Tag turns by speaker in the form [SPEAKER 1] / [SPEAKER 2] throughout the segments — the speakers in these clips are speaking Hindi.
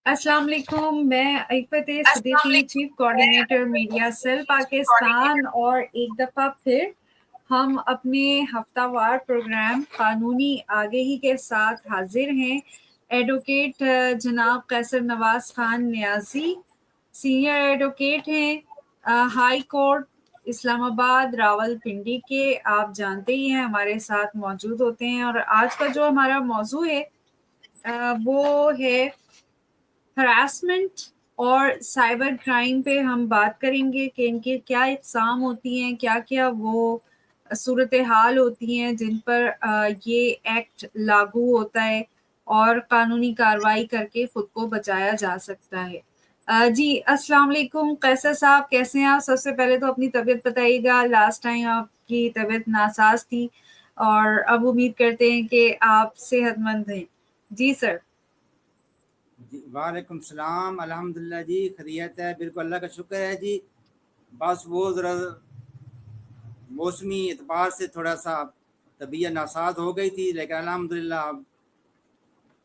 [SPEAKER 1] अस्सलाम वालेकुम। मैं Iffat Siddiqui, chief coordinator media cell Pakistan, और एक दफ़ा फिर हम अपने हफ्तावार प्रोग्राम कानूनी आगही के साथ हाजिर हैं। एडवोकेट जनाब कैसर नवाज खान नियाजी सीनियर एडवोकेट हैं, हाई कोर्ट इस्लामाबाद रावलपिंडी के। आप जानते ही हैं, हमारे साथ मौजूद होते हैं। और आज का जो हमारा मौजू है वो है हरासमेंट और साइबर क्राइम पे हम बात करेंगे कि इनके क्या इक़साम होती हैं, क्या क्या वो सूरत हाल होती हैं जिन पर ये एक्ट लागू होता है और कानूनी कार्रवाई करके खुद को बचाया जा सकता है। जी अस्सलाम वालेकुम कैसर साहब, कैसे हैं आप? सबसे पहले तो अपनी तबीयत बताइएगा। लास्ट टाइम आपकी तबीयत नासाज थी और अब उम्मीद करते हैं कि आप सेहतमंद हैं। जी सर।
[SPEAKER 2] जी वालेकुम सलाम। अल्हम्दुलिल्लाह जी, खैरियत है, बिल्कुल अल्लाह का शुक्र है जी। बस वो ज़रा मौसमी एतबार से थोड़ा सा तबीयत नासाज हो गई थी, लेकिन अल्हम्दुलिल्लाह अब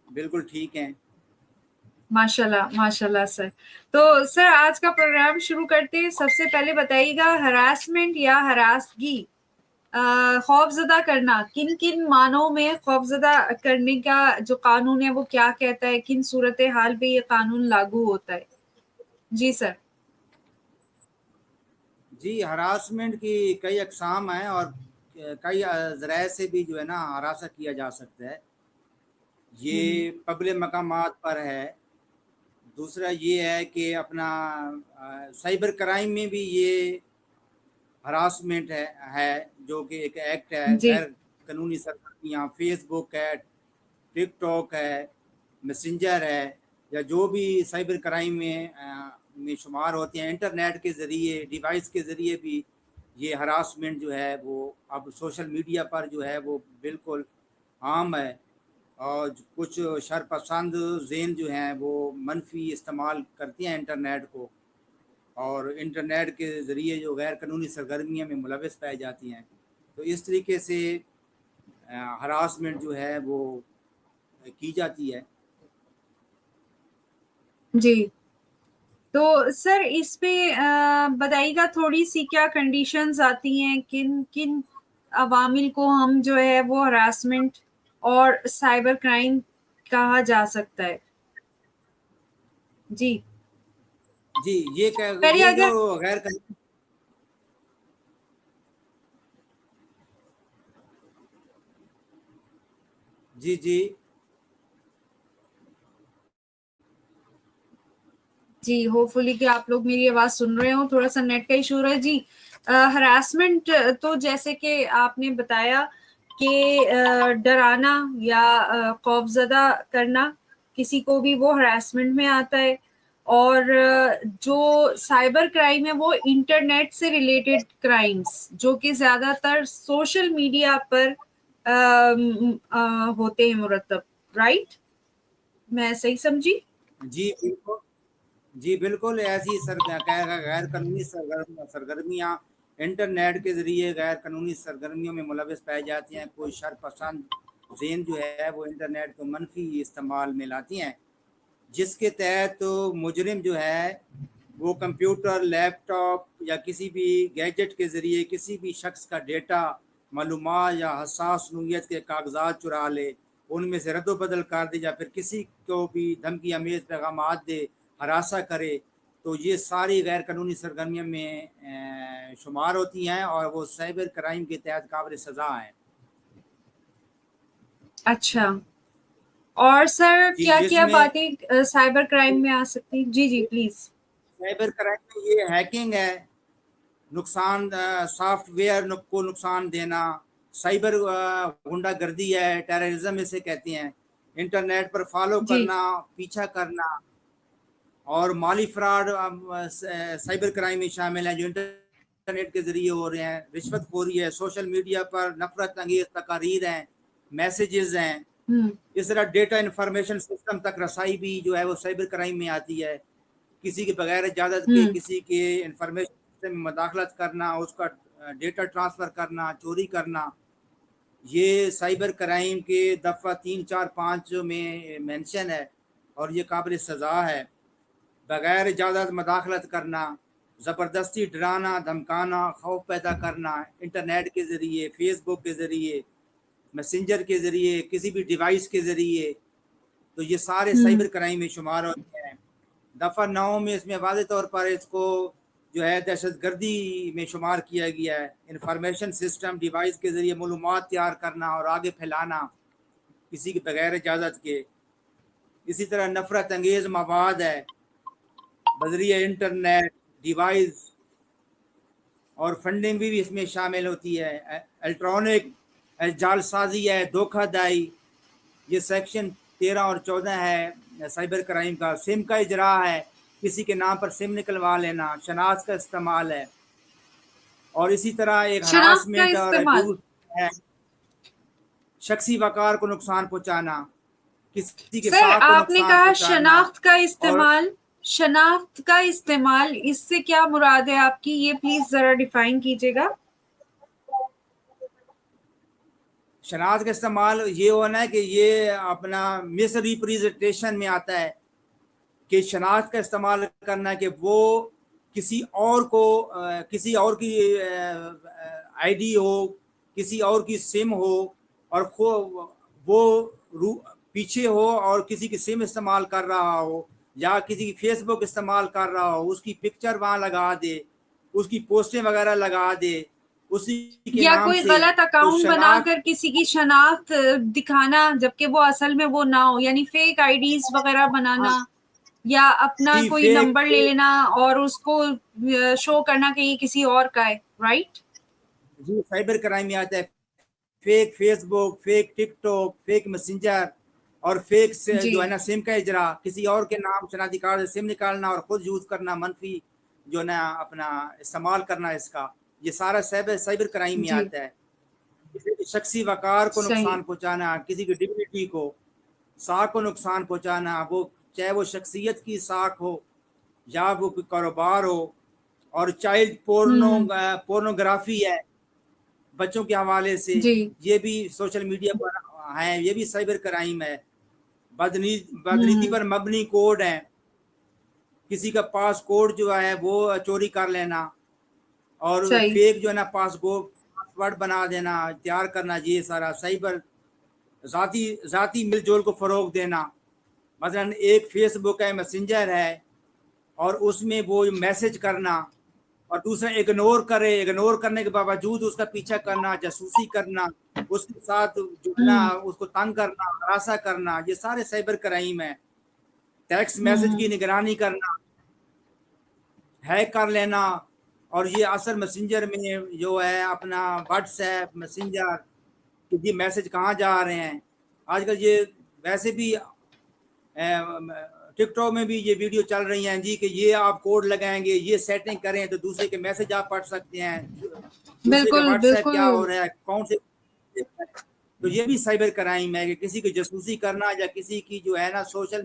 [SPEAKER 2] बिल्कुल ठीक हैं।
[SPEAKER 1] माशाल्लाह माशाल्लाह सर। तो सर आज का प्रोग्राम शुरू करते हैं। सबसे पहले बताइएगा, हरासमेंट या हरासगी, खौफजदा करना, किन किन मानों में खौफजदा करने का जो कानून है वो क्या कहता है, किन सूरत हाल पे ये कानून लागू होता है? जी सर।
[SPEAKER 2] जी, हरासमेंट की कई अक़साम हैं और कई ज़राए से भी जो है ना हरासा किया जा सकता है। ये पब्लिक मकामात पर है। दूसरा ये है कि अपना साइबर क्राइम में भी ये हरासमेंट है जो कि एक एक्ट है।
[SPEAKER 1] जी
[SPEAKER 2] गैर कानूनी सरगर्मियाँ, फेसबुक है, टिकटॉक है, मैसेंजर है, या जो भी साइबर क्राइम में शुमार होती हैं, इंटरनेट के ज़रिए, डिवाइस के ज़रिए भी ये हरासमेंट जो है वो अब सोशल मीडिया पर जो है वो बिल्कुल आम है। और कुछ शरपसंद ज़ेन जो हैं वो मनफी इस्तेमाल करती हैं इंटरनेट को, और इंटरनेट के ज़रिए जो गैर कानूनी सरगर्मियों में मुलविस पाई जाती हैं। तो इस तरीके से हरासमेंट जो है वो की जाती है।
[SPEAKER 1] जी। तो सर इस पे बताइएगा थोड़ी सी, क्या कंडीशंस आती हैं, किन किन अवामिल को हम जो है वो हरासमेंट और साइबर क्राइम कहा जा सकता है? जी।
[SPEAKER 2] जी, ये
[SPEAKER 1] पहले
[SPEAKER 2] ये जो
[SPEAKER 1] अगर
[SPEAKER 2] गैर कानूनी। जी, जी।
[SPEAKER 1] जी, होपफुली कि आप लोग मेरी आवाज़ सुन रहे हो। थोड़ा-सा नेट का इशू हो रहा है। जी, हरासमेंट तो जैसे कि आपने बताया कि डराना या खौफज़दा करना, किसी को भी वो हरासमेंट में आता है। और जो साइबर क्राइम है वो इंटरनेट से रिलेटेड क्राइम्स, जो कि ज़्यादातर सोशल मीडिया पर होते हैं मुरतब, राइट? मैं सही समझी?
[SPEAKER 2] जी, बिल्कुल। जी, बिल्कुल ऐसी गैर कानूनी सरगर्मियाँ इंटरनेट के ज़रिए गैर कानूनी सरगर्मियों में मुलविस पाई जाती हैं। कोई शरपसंद ज़ेन जो है वो इंटरनेट को मनफी इस्तेमाल में लाती हैं, जिसके तहत तो मुजरिम जो है वो कंप्यूटर, लैपटॉप या किसी भी गैजेट के ज़रिए किसी भी शख्स का डेटा, मालूमात या हसास नोयत के कागज़ात चुरा ले, उनमें से रद्द-बदल कर दे, या फिर किसी को भी धमकी अमेज़ पैगामात दे, हरासा करे। तो ये सारी गैर कानूनी सरगर्मियों में शुमार होती हैं और वो साइबर क्राइम के तहत काबिल सज़ा हैं।
[SPEAKER 1] अच्छा। और सर
[SPEAKER 2] जी,
[SPEAKER 1] क्या-क्या
[SPEAKER 2] जिसमें
[SPEAKER 1] बातें साइबर क्राइम में आ सकती हैं? जी, जी, प्लीज़।
[SPEAKER 2] साइबर क्राइम में ये हैकिंग है, नुकसान सॉफ्टवेयर को नुकसान देना, साइबर गुंडागर्दी है, टेररिज्म इसे कहते हैं, इंटरनेट पर फॉलो
[SPEAKER 1] जी,
[SPEAKER 2] करना, पीछा करना, और माली फ्रॉड साइबर क्राइम में शामिल हैं जो इंटरनेट के ज़रिए हो रहे हैं। रिश्वतखोरी है, सोशल मीडिया पर नफरत अंगेज तकारीर हैं, मैसेजेस हैं।
[SPEAKER 1] हुँ,
[SPEAKER 2] इस तरह डेटा इंफॉर्मेशन सिस्टम तक रसाई भी जो है वो साइबर क्राइम में आती है। किसी के बगैर इजाज़त के
[SPEAKER 1] हुँ।
[SPEAKER 2] किसी के इंफॉर्मेशन सिस्टम में मदाखलत करना, उसका डेटा ट्रांसफ़र करना, चोरी करना, ये साइबर क्राइम के दफ़ा 3, 4, 5 में मेंशन है। और ये काबिल सज़ा है। बगैर इजाज़त मदाखलत करना, ज़बरदस्ती डराना धमकाना, खौफ पैदा करना, इंटरनेट के ज़रिए, फेसबुक के ज़रिए, मैसेंजर के ज़रिए, किसी भी डिवाइस के ज़रिए, तो ये सारे साइबर क्राइम में शुमार होते हैं। दफ़ा 9 में इसमें वाज़ेह तौर पर इसको जो है दहशतगर्दी में शुमार किया गया है। इंफॉर्मेशन सिस्टम डिवाइस के ज़रिए मालूमात तैयार करना और आगे फैलाना किसी के बगैर इजाज़त के। इसी तरह नफ़रत अंगेज़ मवाद है बज़रिए इंटरनेट, डिवाइस और फंडिंग भी इसमें शामिल होती है। इलेक्ट्रॉनिक जालसाजी है, धोखाधड़ी, ये सेक्शन 13 और 14 है साइबर क्राइम का। सिम का इजरा है, किसी के नाम पर सिम निकलवा लेना, शनाख्त का इस्तेमाल है। और इसी तरह एक
[SPEAKER 1] शनाख्त का
[SPEAKER 2] हरासमेंट और
[SPEAKER 1] इस्तेमाल।
[SPEAKER 2] अब्यूज है, शख्सी वक़ार को नुकसान पहुंचाना, किसी के
[SPEAKER 1] सर
[SPEAKER 2] साख को
[SPEAKER 1] आपने
[SPEAKER 2] नुकसान
[SPEAKER 1] कहा
[SPEAKER 2] पहुंचाना। और
[SPEAKER 1] शनाख्त का इस्तेमाल, इससे क्या मुराद है आपकी, ये प्लीज जरा डिफाइन कीजिएगा।
[SPEAKER 2] शनाख्त का इस्तेमाल ये होना है कि ये अपना मिस रिप्रेजेंटेशन में आता है कि शनाख्त का इस्तेमाल करना कि वो किसी और को किसी और की आईडी हो, किसी और की सिम हो और वो पीछे हो और किसी की सिम इस्तेमाल कर रहा हो या किसी की फेसबुक इस्तेमाल कर रहा हो, उसकी पिक्चर वहाँ लगा दे, उसकी पोस्टें वगैरह लगा दे उसी के
[SPEAKER 1] या
[SPEAKER 2] नाम
[SPEAKER 1] कोई
[SPEAKER 2] से।
[SPEAKER 1] गलत
[SPEAKER 2] तो
[SPEAKER 1] अकाउंट
[SPEAKER 2] शनाख्त
[SPEAKER 1] बनाकर किसी की शनाख्त दिखाना जबकि वो असल में वो ना हो, यानी फेक आईडीज वगैरह बनाना, या अपना
[SPEAKER 2] जी
[SPEAKER 1] कोई
[SPEAKER 2] फेक
[SPEAKER 1] नंबर ले लेना और उसको शो करना कि ये किसी और का है, राइट?
[SPEAKER 2] जी साइबर क्राइम में आता है। Fake Facebook, fake TikTok, fake messenger और फेक से
[SPEAKER 1] जी
[SPEAKER 2] जो है ना सिम का इजरा, किसी और के नाम शनाख्ती कार्ड से सिम निकालना और खुद यूज करना, मनफी जो ना अपना इस्तेमाल करना इसका, ये सारा साइबर साइबर क्राइम में
[SPEAKER 1] जी,
[SPEAKER 2] आता है। किसी की शख्सी वकार को
[SPEAKER 1] सही।
[SPEAKER 2] नुकसान पहुंचाना, किसी की डिग्निटी को, साख को नुकसान पहुंचाना, वो चाहे वो शख्सियत की साख हो या वो कोई कारोबार हो। और चाइल्ड
[SPEAKER 1] हम्म।
[SPEAKER 2] पोर्नोग्राफी है बच्चों के हवाले से,
[SPEAKER 1] जी।
[SPEAKER 2] ये भी सोशल मीडिया पर है, ये भी साइबर क्राइम है। बदनीति
[SPEAKER 1] हम्म।
[SPEAKER 2] पर मबनी कोड है, किसी का पास कोड जो है वो चोरी कर लेना और
[SPEAKER 1] सही।
[SPEAKER 2] फेक जो है ना पासवर्ड बना देना, तैयार करना, ये सारा साइबर। जाती जाती मिलजोल को फ़रोग देना, मसलन एक फेसबुक है, मैसेंजर है और उसमें वो मैसेज करना और दूसरा इग्नोर करे, इग्नोर करने के बावजूद उसका पीछा करना, जासूसी करना, उसके साथ जुड़ना,
[SPEAKER 1] हम्म।
[SPEAKER 2] उसको तंग करना, हरासा करना, ये सारे साइबर क्राइम है। टेक्स्ट मैसेज की
[SPEAKER 1] हम्म।
[SPEAKER 2] निगरानी करना, हैक कर लेना। और ये असल मैसेंजर में जो है अपना व्हाट्सएप मैसेंजर कि ये मैसेज कहाँ जा रहे हैं। आजकल ये वैसे भी टिकटॉक में भी ये वीडियो चल रही हैं जी कि ये आप कोड लगाएंगे, ये सेटिंग करें तो दूसरे के मैसेज आप पढ़ सकते हैं, दूसरे का
[SPEAKER 1] बिल्कुल
[SPEAKER 2] व्हाट्सएप क्या हो
[SPEAKER 1] बिल्कुल।
[SPEAKER 2] रहा है, कौन से। तो ये भी साइबर क्राइम है कि किसी की जासूसी करना या किसी की जो है ना सोशल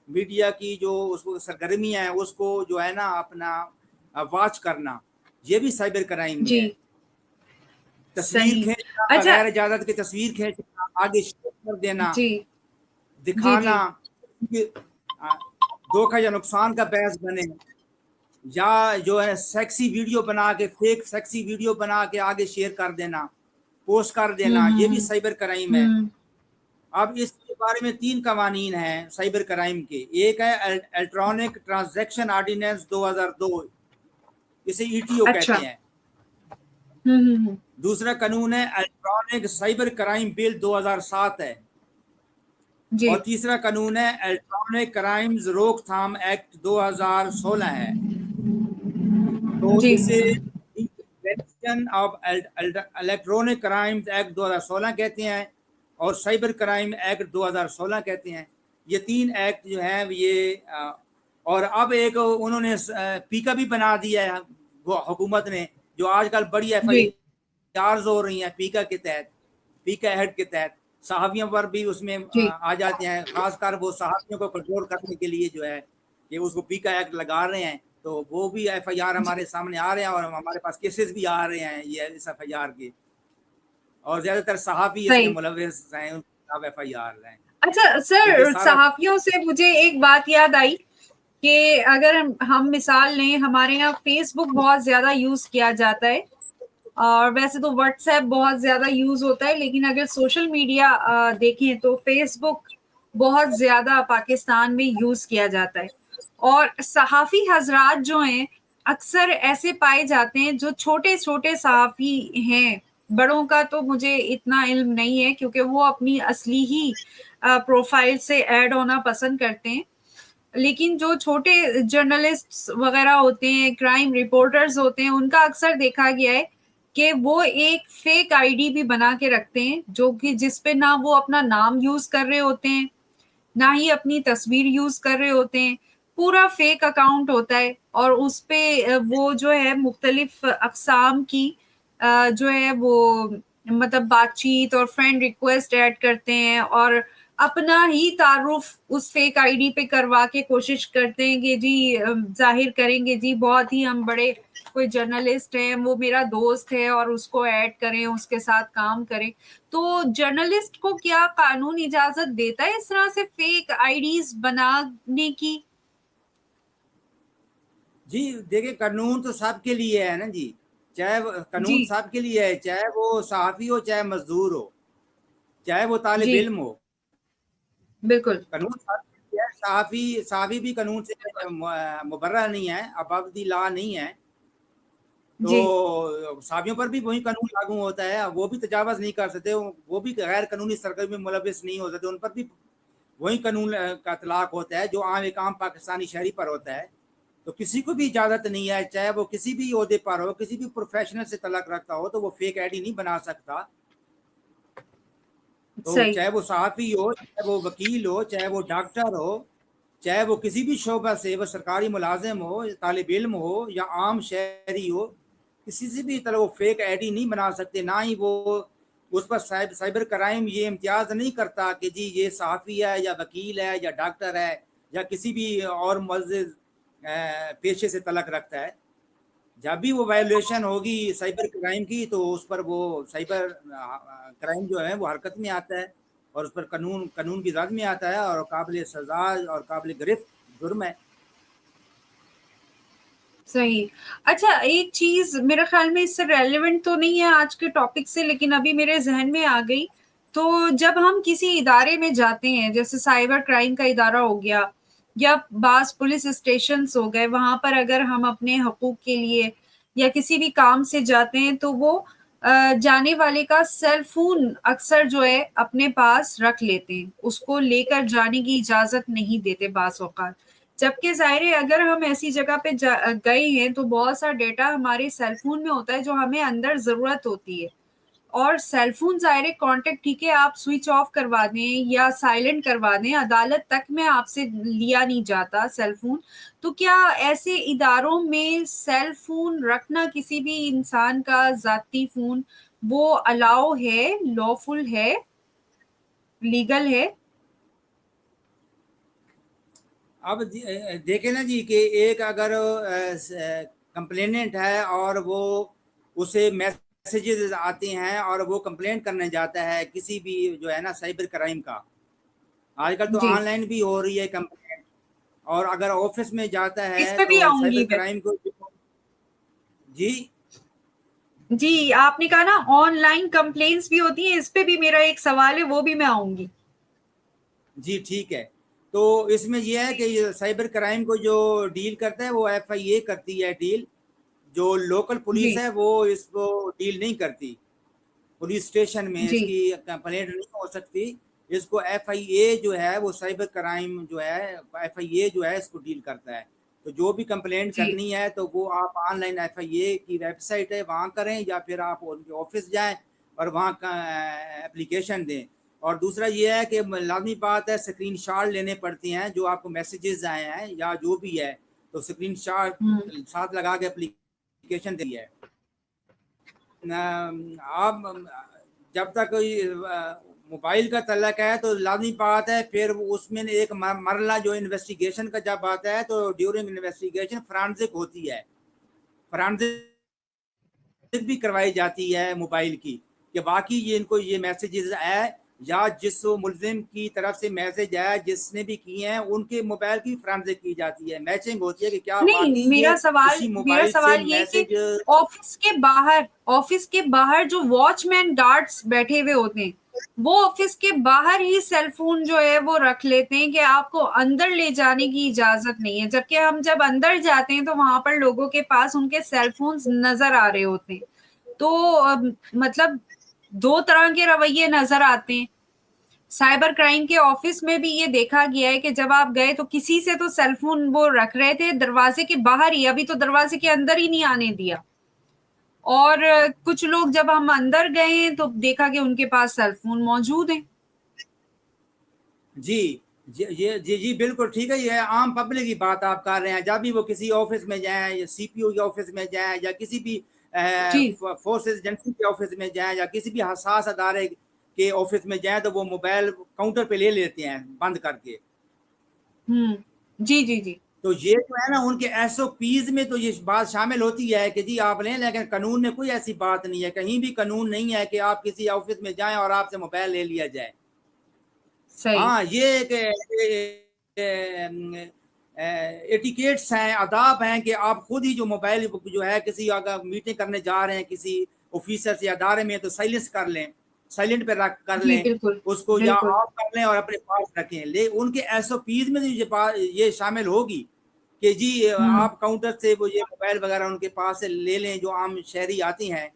[SPEAKER 2] मीडिया की जो उसको सरगर्मियां हैं उसको जो है ना अपना वॉच करना, ये भी साइबर क्राइम में
[SPEAKER 1] जी,
[SPEAKER 2] है। तस्वीर
[SPEAKER 1] सही।
[SPEAKER 2] खींचना,
[SPEAKER 1] अच्छा।
[SPEAKER 2] बगैर इजाजत की तस्वीर खींचना, आगे शेयर कर देना,
[SPEAKER 1] जी जी।
[SPEAKER 2] दिखाना
[SPEAKER 1] जी।
[SPEAKER 2] कि धोखा या नुकसान का बहस बने, या जो है सेक्सी वीडियो बना के, फेक सेक्सी वीडियो बना के आगे शेयर कर देना, पोस्ट कर देना, ये भी साइबर क्राइम है।
[SPEAKER 1] हम्म।
[SPEAKER 2] अब इसके बारे में 3 कवानीन हैं साइबर क्राइम के। एक है इलेक्ट्रॉनिक ट्रांजैक्शन ऑर्डिनेंस 2002, इसे ईटीओ
[SPEAKER 1] अच्छा।
[SPEAKER 2] कहते हैं।
[SPEAKER 1] हम्म।
[SPEAKER 2] दूसरा कानून है इलेक्ट्रॉनिक साइबर क्राइम बिल 2007 है।
[SPEAKER 1] जी
[SPEAKER 2] और तीसरा कानून है इलेक्ट्रॉनिक क्राइम्स रोकथाम एक्ट 2016 है। तो
[SPEAKER 1] जी।
[SPEAKER 2] इसे prevention of electronic crimes act 2016 कहते हैं और साइबर क्राइम एक्ट 2016 कहते हैं। ये 3 एक्ट जो हैं ये और अब एक उन्होंने पीका भी बना दिया है वो हुकूमत ने, जो आजकल बड़ी
[SPEAKER 1] जी।
[SPEAKER 2] एफआईआर हो रही हैं पीका के तहत, पीका एक्ट के तहत सहाफ़ियों पर भी उसमें
[SPEAKER 1] जी।
[SPEAKER 2] आ जाते हैं। खासकर वो सहाफ़ियों को कंट्रोल करने के लिए जो है कि उसको पीका एक्ट लगा रहे हैं, तो वो भी एफआईआर
[SPEAKER 1] जी।
[SPEAKER 2] हमारे सामने आ रहे हैं और हमारे पास केसेस भी आ रहे हैं ये इस एफआईआर के। और ज़्यादातर सहाफ़ी इसमें
[SPEAKER 1] सही।
[SPEAKER 2] मुलविस हैं, उनके खिलाफ एफआईआर हैं।
[SPEAKER 1] अच्छा
[SPEAKER 2] तो ये
[SPEAKER 1] सर,
[SPEAKER 2] सारा
[SPEAKER 1] सहाफियों से मुझे एक बात याद आई कि अगर हम मिसाल लें, हमारे यहाँ फेसबुक बहुत ज्यादा यूज किया जाता है, और वैसे तो व्हाट्सएप बहुत ज्यादा यूज होता है, लेकिन अगर सोशल मीडिया देखें तो फेसबुक बहुत ज्यादा पाकिस्तान में यूज किया जाता है। और सहाफी हजरात जो हैं, अक्सर ऐसे पाए जाते हैं जो छोटे छोटे सहाफी हैं। बड़ों का तो मुझे इतना इल्म नहीं है, क्योंकि वो अपनी असली ही प्रोफाइल से ऐड होना पसंद करते हैं। लेकिन जो छोटे जर्नलिस्ट वगैरह होते हैं, क्राइम रिपोर्टर्स होते हैं, उनका अक्सर देखा गया है कि वो एक फेक आईडी भी बना के रखते हैं, जो कि जिसपे ना वो अपना नाम यूज कर रहे होते हैं, ना ही अपनी तस्वीर यूज कर रहे होते हैं। पूरा फेक अकाउंट होता है, और उस पे वो जो है मुख्तलिफ अकसाम की जो है वो मतलब बातचीत और फ्रेंड रिक्वेस्ट ऐड करते हैं, और अपना ही तारुफ उस फेक आईडी पे करवा के कोशिश करते हैं कि जी जाहिर करेंगे जी बहुत ही हम बड़े कोई जर्नलिस्ट है, वो मेरा दोस्त है, और उसको ऐड करें, उसके साथ काम करें। तो जर्नलिस्ट को क्या कानून इजाजत देता है इस तरह से फेक आईडीज बनाने की?
[SPEAKER 2] जी देखिए, कानून तो सबके लिए है ना जी। चाहे
[SPEAKER 1] जी
[SPEAKER 2] कानून सबके लिए है, चाहे वो सहाफी हो, चाहे मजदूर हो, चाहे वो तालिब
[SPEAKER 1] जी
[SPEAKER 2] इल्म हो।
[SPEAKER 1] बिल्कुल।
[SPEAKER 2] कानून सबके लिए है। सहाफी सहाफी भी कानून से मुबर्रा नहीं है, अबाबदी लॉ नहीं है।
[SPEAKER 1] जी
[SPEAKER 2] तो सहाफियों पर भी वही कानून लागू होता है, वो भी तजावज़ नहीं कर सकते, वो भी गैर कानूनी सरगर्मी में मुलविस नहीं हो सकते, उन पर भी वही कानून का इतलाक होता है जो आम एक आम पाकिस्तानी शहरी पर होता है। तो किसी को भी इजाज़त नहीं है, चाहे वो किसी भी ओहदे पर हो, किसी भी प्रोफेशनल से तलक रखता हो, तो वो फेक आईडी नहीं बना सकता। तो
[SPEAKER 1] सही।
[SPEAKER 2] चाहे वो सहाफ़ी हो, चाहे वो वकील हो, चाहे वो डॉक्टर हो, चाहे वो किसी भी शोबा से, वो सरकारी मुलाजिम हो, तालिब इल्म हो या आम शहरी हो, किसी से भी तरह वो फेक आईडी नहीं बना सकते। ना ही वो उस पर साइबर क्राइम ये इम्तियाज़ नहीं करता कि जी ये सहाफ़ी है या वकील है या डॉक्टर है या किसी भी और मुअज़्ज़िज़ पेशे से तलक रखता है। जब भी वो वायलेशन होगी साइबर क्राइम की, तो उस पर वो साइबर क्राइम जो है वो हरकत में आता है, और उस पर कानून कानून की ज़द में आता है, और काबिल सज़ा और काबिल गिरफ्त जुर्म है।
[SPEAKER 1] सही। अच्छा, एक चीज मेरे ख्याल में इससे रेलेवेंट तो नहीं है आज के टॉपिक से, लेकिन अभी मेरे जहन में आ गई। तो जब हम किसी इदारे में जाते हैं, जैसे साइबर क्राइम का इदारा हो गया, या बास पुलिस स्टेशन हो गए, वहां पर अगर हम अपने हकूक के लिए या किसी भी काम से जाते हैं, तो वो जाने वाले का सेल फोन अक्सर जो है अपने पास रख लेते हैं, उसको लेकर जाने की इजाजत नहीं देते बास औकात। जबकि ज़ाहिर है अगर हम ऐसी जगह पे गए हैं, तो बहुत सा डेटा हमारे सेल फोन में होता है जो हमें अंदर ज़रूरत होती है। और सेल फोन ज़ाहिर है कॉन्टेक्ट ठीक है, आप स्विच ऑफ करवा दें या साइलेंट करवा दें, अदालत तक में आपसे लिया नहीं जाता सेल फोन। तो क्या ऐसे इदारों में सेल फोन रखना, किसी भी इंसान का ज़ाती फ़ोन, वो अलाउ है, लॉफुल है, लीगल है?
[SPEAKER 2] अब देखे ना जी कि एक अगर कंप्लेनेंट है और वो उसे मैसेजेस आते हैं और वो कंप्लेंट करने जाता है किसी भी जो है ना साइबर क्राइम का, आजकल तो
[SPEAKER 1] जी,
[SPEAKER 2] ऑनलाइन भी हो रही है कंप्लेंट। और अगर ऑफिस में जाता
[SPEAKER 1] इस
[SPEAKER 2] है
[SPEAKER 1] पे भी
[SPEAKER 2] तो साइबर
[SPEAKER 1] आऊंगी मैं।
[SPEAKER 2] क्राइम को जी
[SPEAKER 1] जी, आपने कहा ना ऑनलाइन कंप्लेंट्स भी होती हैं, इस पे भी मेरा एक सवाल है, वो भी मैं आऊंगी।
[SPEAKER 2] जी ठीक है। तो इसमें यह है कि ये साइबर क्राइम को जो डील करता है वो एफआईए करती है डील। जो लोकल पुलिस
[SPEAKER 1] जी
[SPEAKER 2] है वो इसको डील नहीं करती। पुलिस स्टेशन में
[SPEAKER 1] जी
[SPEAKER 2] इसकी कंप्लेंट नहीं हो सकती। इसको एफआईए जो है वो साइबर क्राइम जो है एफआईए जो है इसको डील करता है। तो जो भी कंप्लेंट
[SPEAKER 1] जी
[SPEAKER 2] करनी है तो वो आप ऑनलाइन एफआईए की वेबसाइट है वहाँ करें, या फिर आप उनके ऑफिस जाएं और वहाँ का एप्लीकेशन दें। और दूसरा ये है कि लाजमी बात है स्क्रीन शॉट लेने पड़ती हैं जो आपको मैसेजेस आए हैं या जो भी है, तो स्क्रीन शॉट
[SPEAKER 1] हम्म,
[SPEAKER 2] साथ लगा के एप्लीकेशन दी है। आप जब तक मोबाइल का तल्लक है तो लाजमी बात है, फिर उसमें एक मरला जो इन्वेस्टिगेशन का जब आता है तो ड्यूरिंग इन्वेस्टिगेशन फ्रांसिक होती है। फ्रांसिक भी करवाई जाती है मोबाइल की कि बाकी ये इनको ये मैसेजेस आए या जिस मुलजिम की तरफ से मैसेज आया, जिसने भी किए हैं, उनके मोबाइल की फोरेंसिक की जाती है, मैचिंग होती है कि क्या
[SPEAKER 1] नहीं,
[SPEAKER 2] वाकई
[SPEAKER 1] मेरा
[SPEAKER 2] ये
[SPEAKER 1] सवाल
[SPEAKER 2] उसी
[SPEAKER 1] मेरा
[SPEAKER 2] मोबाइल से
[SPEAKER 1] सवाल ये कि
[SPEAKER 2] मैसेज।
[SPEAKER 1] ऑफिस के बाहर जो वॉचमैन गार्ड्स बैठे हुए होते हैं, वो ऑफिस के बाहर ही सेल फोन जो है वो रख लेते हैं कि आपको अंदर ले जाने की इजाजत नहीं है, जबकि हम जब अंदर जाते हैं तो वहां पर लोगों के पास उनके सेल फोन नजर आ रहे होते हैं। तो मतलब दो तरह के रवैये नजर आते हैं। साइबर क्राइम के ऑफिस में भी ये देखा गया है कि जब आप गए तो किसी से तो सेल फोन वो रख रहे थे दरवाजे के बाहर ही, अभी तो दरवाजे के अंदर ही नहीं आने दिया। और कुछ लोग जब हम अंदर गए तो देखा कि उनके पास सेल फोन मौजूद है।
[SPEAKER 2] जी जी बिल्कुल ठीक है। ये आम पब्लिक की बात आप कर रहे हैं। जब भी वो किसी ऑफिस में जाएं, या सीपीओ के ऑफिस में जाएं, या किसी भी
[SPEAKER 1] जी।
[SPEAKER 2] फोर्सेस एजेंसी के ऑफिस में जाएं, या किसी भी हसास अदारे के ऑफिस में जाएं, तो वो मोबाइल काउंटर पे ले लेते हैं बंद करके।
[SPEAKER 1] जी जी जी।
[SPEAKER 2] तो ये जो है ना, उनके एसओपीज में तो ये बात शामिल होती है कि जी आप लें, लेकिन कानून में कोई ऐसी बात नहीं है, कहीं भी कानून नहीं है कि आप किसी ऑफिस में जाएं और आपसे मोबाइल ले लिया जाए।
[SPEAKER 1] सही।
[SPEAKER 2] हाँ, ये एक एटिकेट्स हैं, आदाब हैं कि आप खुद ही जो मोबाइल जो है, किसी अगर मीटिंग करने जा रहे हैं किसी ऑफिसर से अदारे में, तो साइलेंस कर लें, साइलेंट पे रख कर
[SPEAKER 1] जी
[SPEAKER 2] लें
[SPEAKER 1] बिल्कुल।
[SPEAKER 2] उसको, या
[SPEAKER 1] बिल्कुल।
[SPEAKER 2] ऑफ कर लें और अपने पास रखें। ले उनके एसओपीज में ये शामिल होगी कि जी
[SPEAKER 1] हम्म।
[SPEAKER 2] आप काउंटर से वो ये मोबाइल वगैरह उनके पास से ले लें, जो आम शहरी आती हैं।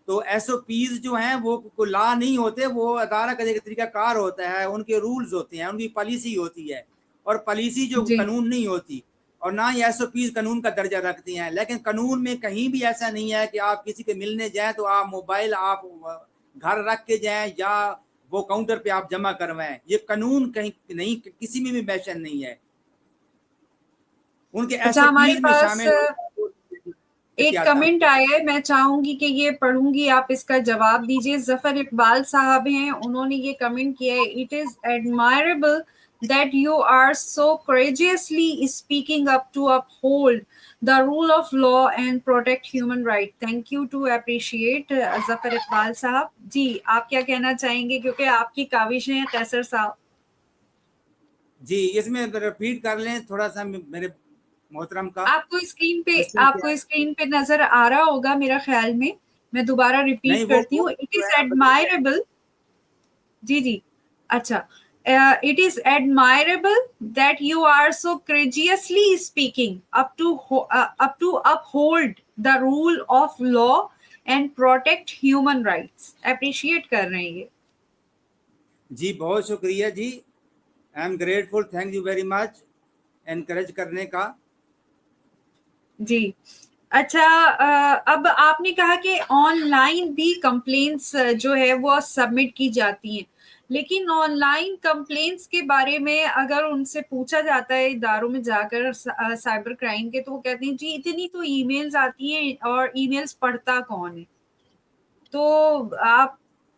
[SPEAKER 2] तो एसओपीज जो हैं वो को ला नहीं होते, वो अदारा का एक तरीका कार होता है, उनके रूल्स होते हैं, उनकी पॉलिसी होती है, और पॉलिसी जो
[SPEAKER 1] जी।
[SPEAKER 2] कानून नहीं होती, और ना ही एसओपीज कानून का दर्जा रखती हैं। लेकिन कानून में कहीं भी ऐसा नहीं है कि आप किसी के मिलने जाएं तो आप मोबाइल आप घर रख के जाएं, या वो काउंटर पे आप जमा करवाएं। ये कानून कहीं नहीं, किसी में भी मेंशन नहीं है, उनके
[SPEAKER 1] अच्छा, हमारे
[SPEAKER 2] एसओपीज में
[SPEAKER 1] पास
[SPEAKER 2] शामिल होता है
[SPEAKER 1] एक
[SPEAKER 2] एहतियात।
[SPEAKER 1] कमेंट आया है, मैं चाहूंगी कि ये पढ़ूंगी, आप इसका जवाब दीजिए। जफर इकबाल साहब हैं, उन्होंने ये कमेंट किया है, it is admirable that you are so courageously speaking up to uphold the rule of law and protect human right. Thank you to appreciate Zafar Iqbal साहब जी। आप क्या कहना चाहेंगे, क्योंकि आपकी काविशें हैं कैसर साहब।
[SPEAKER 2] जी, इसमें रिपीट कर लें थोड़ा सा मेरे मोहतरम का क्वेश्चन क्या
[SPEAKER 1] आपको
[SPEAKER 2] है?
[SPEAKER 1] स्क्रीन पे नजर आ रहा होगा मेरा ख्याल में। मैं दोबारा रिपीट
[SPEAKER 2] नहीं,
[SPEAKER 1] करती
[SPEAKER 2] वो
[SPEAKER 1] हूँ। इट
[SPEAKER 2] जो
[SPEAKER 1] इज
[SPEAKER 2] है ना बताइए।
[SPEAKER 1] एडमायरेबल। जी जी। अच्छा। It is admirable that you are so courageously speaking up to uphold the rule of law and protect human rights. Appreciate कर रहे हैं ये।
[SPEAKER 2] जी बहुत शुक्रिया जी, I am grateful, thank you very much encourage करने का।
[SPEAKER 1] जी। अच्छा, अब आपने कहा कि ऑनलाइन भी कंप्लेंट्स जो है वो सबमिट की जाती हैं, लेकिन ऑनलाइन कंप्लेंट्स के बारे में अगर उनसे पूछा जाता है इदारों में जाकर साइबर क्राइम के, तो वो कहते हैं जी इतनी तो ईमेल्स आती हैं और ईमेल्स पढ़ता कौन है। तो आप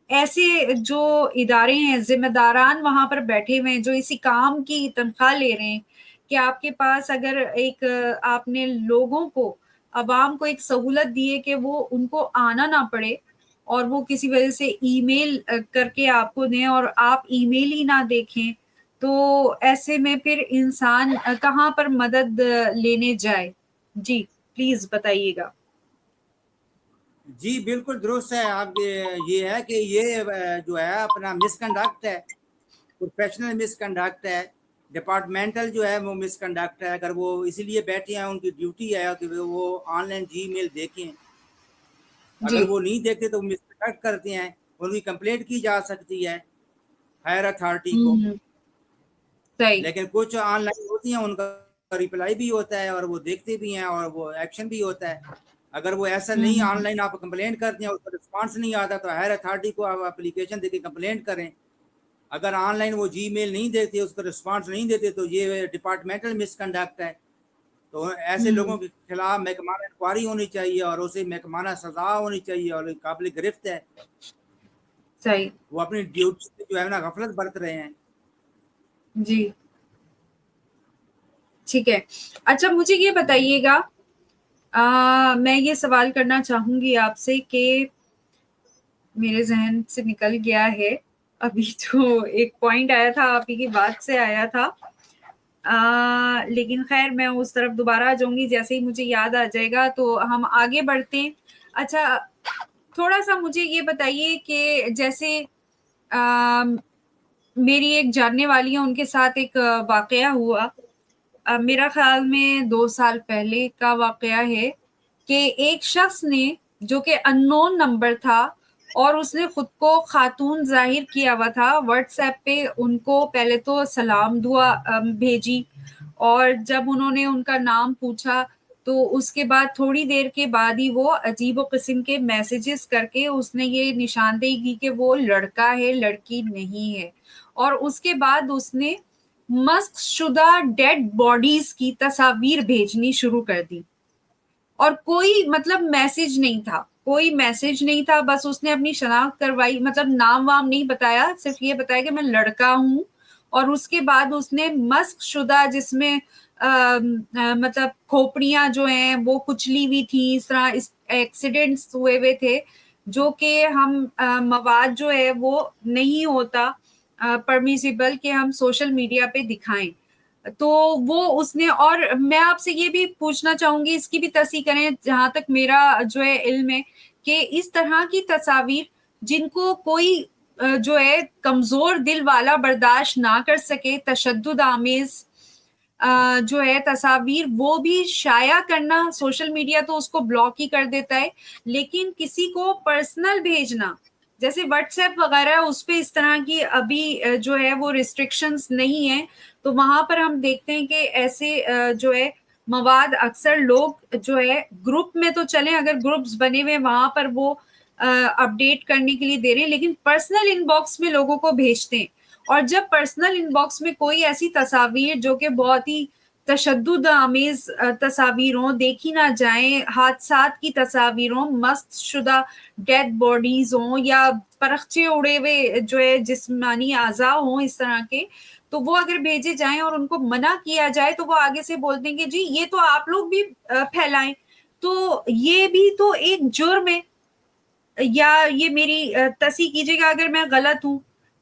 [SPEAKER 1] ऐसे जो इदारे हैं, जिम्मेदारान वहां पर बैठे हुए हैं जो इसी काम की तनख्वाह ले रहे हैं, कि आपके पास अगर एक आपने लोगों को, अवाम को एक सहूलत दी है कि वो उनको आना ना पड़े और वो किसी वजह से ईमेल करके आपको दें और आप ईमेल ही ना देखें, तो ऐसे में फिर इंसान कहाँ पर मदद लेने जाए। जी प्लीज बताइएगा।
[SPEAKER 2] जी बिल्कुल दुरुस्त है। आप ये है कि ये जो है अपना मिसकंडक्ट है, प्रोफेशनल मिसकंडक्ट है, डिपार्टमेंटल जो है वो मिसकंडक्ट है। अगर वो इसीलिए बैठे हैं, उनकी ड्यूटी है कि वो ऑनलाइन जीमेल देखें।
[SPEAKER 1] जी।
[SPEAKER 2] अगर वो नहीं देखते तो मिसकंडक्ट करते हैं, उनकी कंप्लेंट की जा सकती है हायर अथॉरिटी को।
[SPEAKER 1] हम्म। सही।
[SPEAKER 2] लेकिन कुछ ऑनलाइन होती हैं, उनका रिप्लाई भी होता है और वो देखते भी हैं और वो एक्शन भी होता है। अगर वो ऐसा नहीं,
[SPEAKER 1] हम्म।
[SPEAKER 2] ऑनलाइन आप कंप्लेंट करते हैं, उसका रिस्पांस नहीं आता, तो हायर अथॉरिटी को आप एप्लीकेशन देके कंप्लेंट करें। अगर ऑनलाइन वो जीमेल नहीं देते, उसका रिस्पांस नहीं देते, तो ये डिपार्टमेंटल मिसकंडक्ट है। तो ऐसे
[SPEAKER 1] हम्म।
[SPEAKER 2] लोगों के खिलाफ महकमाना इंक्वायरी होनी चाहिए और उसे महकमाना सजा होनी चाहिए, और काबिल गिरफ्त है।
[SPEAKER 1] सही।
[SPEAKER 2] वो अपनी ड्यूटी से जो है ना गफलत बरत रहे हैं।
[SPEAKER 1] जी। ठीक है। अच्छा, मुझे ये बताइएगा, मैं ये सवाल करना चाहूंगी आपसे कि मेरे जहन से निकल गया है। अभी जो एक पॉइंट आया था आप ही की बात से आया था, लेकिन खैर मैं उस तरफ दोबारा आ जाऊंगी जैसे ही मुझे याद आ जाएगा, तो हम आगे बढ़ते हैं। अच्छा, थोड़ा सा मुझे ये बताइए कि जैसे आ, मेरी एक जानने वाली है, उनके साथ एक वाकया हुआ। मेरा ख्याल में 2 साल पहले का वाकया है कि एक शख्स ने, जो कि अननोन नंबर था और उसने खुद को खातून जाहिर किया हुआ था, व्हाट्सएप पे उनको पहले तो सलाम दुआ भेजी, और जब उन्होंने उनका नाम पूछा तो उसके बाद थोड़ी देर के बाद ही वो अजीब किस्म के मैसेजेस करके उसने ये निशानदेही की कि वो लड़का है, लड़की नहीं है। और उसके बाद उसने मस्क शुदा डेड बॉडीज की तस्वीर भेजनी शुरू कर दी, और कोई मतलब मैसेज नहीं था, कोई मैसेज नहीं था, बस उसने अपनी शनाख्त करवाई, मतलब नाम वाम नहीं बताया, सिर्फ ये बताया कि मैं लड़का हूं। और उसके बाद उसने मस्क शुदा, जिसमें मतलब खोपड़ियां जो हैं वो कुचली हुई थी, इस तरह इस एक्सीडेंट्स हुए हुए थे, जो कि हम मवाद जो है वो नहीं होता परमिसिबल कि हम सोशल मीडिया पे दिखाएं। तो वो उसने, और मैं आपसे ये भी पूछना चाहूंगी, इसकी भी तस्दीक करें जहां तक मेरा जो है इल्म है, कि इस तरह की तस्वीर जिनको कोई जो है कमजोर दिल वाला बर्दाश्त ना कर सके, तशद्दुद आमेज जो है तस्वीर, वो भी शाया करना, सोशल मीडिया तो उसको ब्लॉक ही कर देता है, लेकिन किसी को पर्सनल भेजना, जैसे व्हाट्सएप वगैरह है, उस पे इस तरह की अभी जो है वो रिस्ट्रिक्शंस नहीं है। तो वहां पर हम देखते हैं कि ऐसे जो है मवाद अक्सर लोग जो है ग्रुप में तो चले, अगर ग्रुप्स बने हुए वहां पर वो अपडेट करने के लिए दे रहे हैं, लेकिन पर्सनल इनबॉक्स में लोगों को भेजते हैं। और जब पर्सनल इनबॉक्स में कोई ऐसी तस्वीर जो कि बहुत ही तशद्दुद आमेज तस्वीर हों, देखी ना जाए, हादसात की तस्वीर हों, मस्त शुदा डेड बॉडीज हों, या परखचे उड़े हुए जो है जिस्मानी आज़ा हों इस तरह के, तो वो अगर भेजे जाएं और उनको मना किया जाए तो वो आगे से बोलते हैं कि जी ये तो आप लोग भी फैलाएं, तो ये भी तो एक जुर्म है। या ये मेरी तसी कीजिएगा अगर मैं गलत हूं,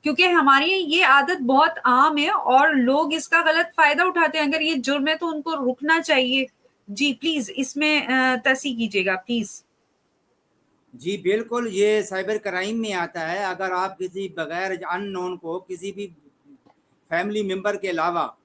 [SPEAKER 1] क्योंकि हमारे यहाँ ये आदत बहुत आम है और लोग इसका गलत फायदा उठाते हैं। अगर ये जुर्म है तो उनको रुकना चाहिए। जी प्लीज इसमें तसी कीजिएगा प्लीज।
[SPEAKER 2] जी बिल्कुल, ये साइबर क्राइम में आता है। अगर आप किसी बगैर अननोन को, किसी भी फैमिली मेंबर के अलावा,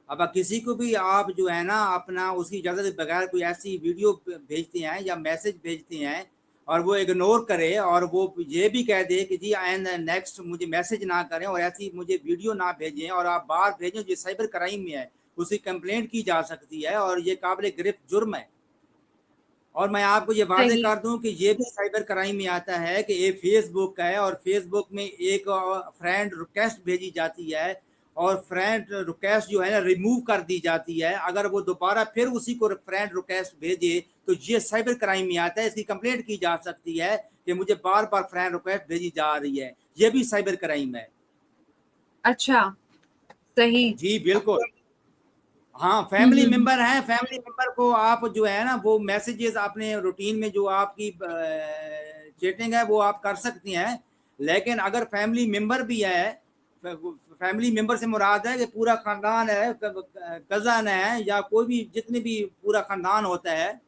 [SPEAKER 2] अब किसी को भी आप जो है ना अपना उसकी इजाज़त के बगैर कोई ऐसी वीडियो भेजते हैं या मैसेज भेजते हैं और वो इग्नोर करे और वो ये भी कह दे कि जी एंड नेक्स्ट मुझे मैसेज ना करें और ऐसी मुझे वीडियो ना भेजें और आप बाहर भेजें, जो साइबर क्राइम में है, उसकी कंप्लेंट की जा सकती है और ये काबिल गिरफ्त जुर्म है। और मैं आपको ये वादे
[SPEAKER 1] सही।
[SPEAKER 2] कर दूं कि ये भी साइबर क्राइम में आता है कि ये फेसबुक का है और फेसबुक में एक फ्रेंड रिक्वेस्ट भेजी जाती है और फ्रेंड रिक्वेस्ट जो है ना रिमूव कर दी जाती है। अगर वो दोबारा फिर उसी को फ्रेंड रिक्वेस्ट भेजे तो ये साइबर क्राइम में आता है। इसकी कंप्लेंट की जा सकती है कि मुझे बार बार फ्रेंड रिक्वेस्ट भेजी जा रही है। ये भी साइबर क्राइम है।
[SPEAKER 1] अच्छा। सही।
[SPEAKER 2] जी बिल्कुल। हाँ,
[SPEAKER 1] हम्म
[SPEAKER 2] फैमिली
[SPEAKER 1] हम्म
[SPEAKER 2] मेंबर है, फैमिली मेंबर को आप जो है ना वो मैसेजेस अपने रूटीन में जो आपकी चैटिंग है वो आप कर सकती हैं। लेकिन अगर फैमिली मेंबर भी है, फैमिली मेंबर से मुराद है कि पूरा खानदान है, कज़न है या कोई भी जितने भी पूरा खानदान होता है,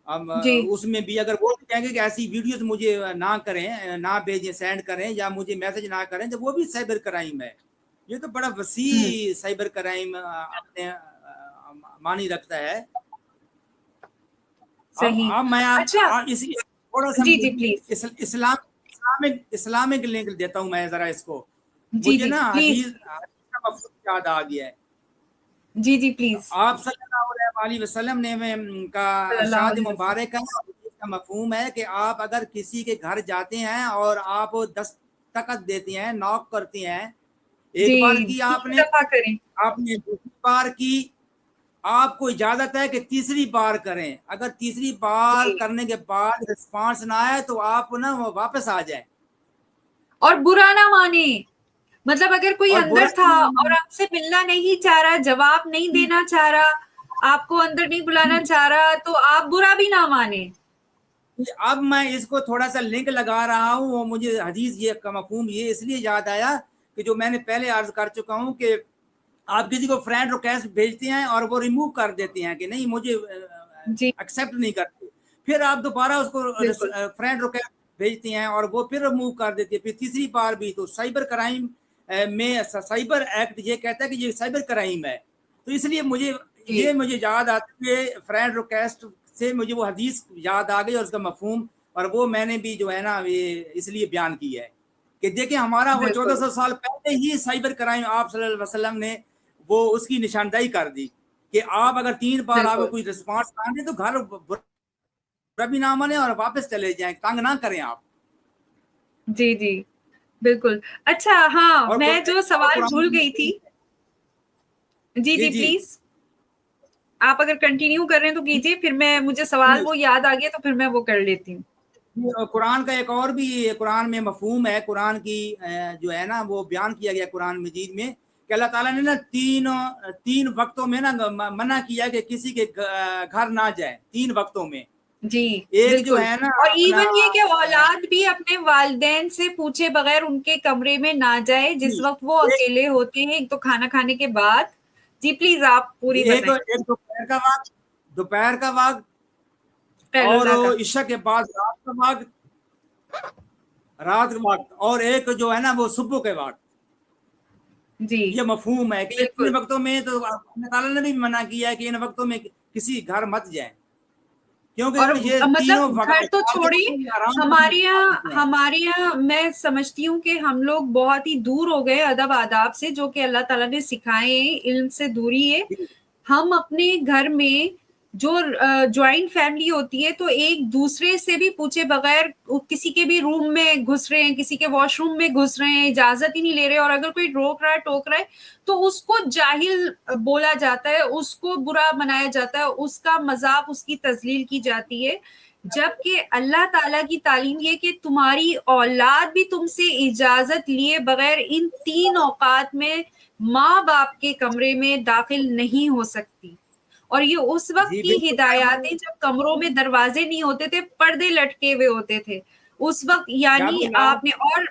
[SPEAKER 2] अब
[SPEAKER 1] जी।
[SPEAKER 2] उसमें भी अगर वो भी कहेंगे कि ऐसी वीडियोस मुझे ना करें, ना भेजें, सेंड करें या मुझे मैसेज ना करें, तो वो भी साइबर क्राइम है। ये तो बड़ा
[SPEAKER 1] हम्म।
[SPEAKER 2] वसी साइबर क्राइम अपने मानी रखता है।
[SPEAKER 1] सही।
[SPEAKER 2] अब मैं
[SPEAKER 1] अच्छा।
[SPEAKER 2] इसी थोड़ा सा
[SPEAKER 1] जी जी प्लीज।
[SPEAKER 2] इस्लामिक लिंक देता हूँ मैं जरा इसको।
[SPEAKER 1] जी
[SPEAKER 2] मुझे
[SPEAKER 1] जी
[SPEAKER 2] ना
[SPEAKER 1] प्लीज।
[SPEAKER 2] हदीस का मफहूम याद आ गया है।
[SPEAKER 1] जी जी प्लीज।
[SPEAKER 2] आप सल्लल्लाहु अलैहि वसल्लम ने में का
[SPEAKER 1] सल्लल्लाहु
[SPEAKER 2] इरशाद
[SPEAKER 1] अलैहि वसल्लम।
[SPEAKER 2] मुबारक है, का मफहूम है कि आप अगर किसी के घर जाते हैं और आप दस्तखत देते हैं, नॉक करते हैं,
[SPEAKER 1] जी।
[SPEAKER 2] एक बार की
[SPEAKER 1] तीन
[SPEAKER 2] आपने,
[SPEAKER 1] दफा करें।
[SPEAKER 2] आपने दूसरी बार की, आपको इजाजत है कि तीसरी बार करें। अगर तीसरी बार
[SPEAKER 1] जी।
[SPEAKER 2] करने के बाद रिस्पांस ना आए तो आप ना वापस आ जाए
[SPEAKER 1] और बुरा ना माने, मतलब अगर कोई
[SPEAKER 2] और बुरा
[SPEAKER 1] अंदर था और आपसे मिलना नहीं चाह रहा, जवाब नहीं देना चाह रहा, आपको अंदर नहीं बुलाना चाह रहा, तो आप बुरा भी ना माने।
[SPEAKER 2] कि अब मैं इसको थोड़ा सा लिंक लगा रहा हूँ, और मुझे हदीस ये का मफहूम ये इसलिए याद आया कि जो मैंने पहले अर्ज कर चुका हूँ कि आप किसी को फ्रेंड रिक्वेस्ट भेजते हैं और वो रिमूव कर देते हैं कि नहीं मुझे
[SPEAKER 1] जी
[SPEAKER 2] एक्सेप्ट नहीं करते, फिर आप दोबारा उसको
[SPEAKER 1] बिल्कुल
[SPEAKER 2] फ्रेंड रिक्वेस्ट भेजते हैं और वो फिर रिमूव कर देती है, फिर तीसरी बार भी। तो साइबर क्राइम में साइबर एक्ट ये कहता है कि ये साइबर क्राइम है। तो इसलिए
[SPEAKER 1] जी
[SPEAKER 2] मुझे याद आता है फ्रेंड रिक्वेस्ट से, मुझे वो हदीस याद आ गई और उसका मफहूम, और वो मैंने भी जो है ना ये इसलिए बयान किया है कि देखिए हमारा वो
[SPEAKER 1] बिल्कुल
[SPEAKER 2] 1400 साल पहले ही साइबर क्राइम आप सल्लल्लाहु अलैहि वसल्लम ने वो उसकी निशानदाही कर दी कि आप अगर 3 बार आपको
[SPEAKER 1] बिल्कुल
[SPEAKER 2] कोई रिस्पॉन्स ना दे तो घर बुरा भी ना माने और वापस चले जाएं, तंग ना करें आप।
[SPEAKER 1] जी जी बिल्कुल। अच्छा हाँ,
[SPEAKER 2] और
[SPEAKER 1] मैं जो सवाल
[SPEAKER 2] कुरान
[SPEAKER 1] भूल गई थी। जी
[SPEAKER 2] जी
[SPEAKER 1] जी
[SPEAKER 2] जी
[SPEAKER 1] प्लीज, आप अगर कंटिन्यू कर रहे हैं तो कीजिए, फिर मैं मुझे सवाल वो याद आ गया तो फिर मैं वो कर लेती हूँ।
[SPEAKER 2] कुरान का एक और भी कुरान में मफहूम है, कुरान की जो है ना वो बयान किया गया कुरान मजीद में कि अल्लाह ताला ने ना तीन वक्तों में ना मना किया कि किसी के घर ना जाए, 3 वक्तों में।
[SPEAKER 1] जी
[SPEAKER 2] एक जो
[SPEAKER 1] बिल्कुल।
[SPEAKER 2] है ना
[SPEAKER 1] और
[SPEAKER 2] अपना
[SPEAKER 1] इवन ये कि औलाद भी अपने वालिदैन से पूछे बगैर उनके कमरे में ना जाए जिस वक्त वो
[SPEAKER 2] एक
[SPEAKER 1] अकेले होते हैं, एक तो खाना खाने के बाद। जी प्लीज आप पूरी
[SPEAKER 2] एक
[SPEAKER 1] बताएं।
[SPEAKER 2] एक दोपहर का वक्त
[SPEAKER 1] पैरोला का।
[SPEAKER 2] और ईशा के बाद रात का वक्त, और एक जो है ना वो सुबह के वक्त।
[SPEAKER 1] जी
[SPEAKER 2] ये मफहूम है कि ये 3
[SPEAKER 1] बिल्कुल।
[SPEAKER 2] वक्तों में तो अल्लाह ताला ने भी मना किया है कि इन वक्तों में किसी घर मत जाए,
[SPEAKER 1] और
[SPEAKER 2] क्योंकि ये तीनों
[SPEAKER 1] मतलब घर तो
[SPEAKER 2] वक्त
[SPEAKER 1] छोड़िए,
[SPEAKER 2] आराम करने के वक्त होते हैं।
[SPEAKER 1] हमारे यहाँ मैं समझती हूँ कि हम लोग बहुत ही दूर हो गए अदब आदाब से जो कि अल्लाह ताला ने सिखाए हैं, इल्म से दूरी है। हम अपने घर में जो ज्वाइंट फैमिली होती है तो एक दूसरे से भी पूछे बगैर किसी के भी रूम में घुस रहे हैं, किसी के वॉशरूम में घुस रहे हैं, इजाजत ही नहीं ले रहे, और अगर कोई रोक रहा है टोक रहा है तो उसको जाहिल बोला जाता है, उसको बुरा मनाया जाता है, उसका मजाक उसकी तजलील की जाती है। जबकि अल्लाह ताला की तालीम ये कि तुम्हारी औलाद भी तुमसे इजाजत लिए बगैर इन 3 औकात में माँ बाप के कमरे में दाखिल नहीं हो सकती। और ये उस वक्त
[SPEAKER 2] जी
[SPEAKER 1] की
[SPEAKER 2] बिल्कुल।
[SPEAKER 1] हिदायतें जब कमरों में दरवाजे नहीं होते थे, पर्दे लटके हुए होते थे उस वक्त, यानी
[SPEAKER 2] जब आप
[SPEAKER 1] आपने, और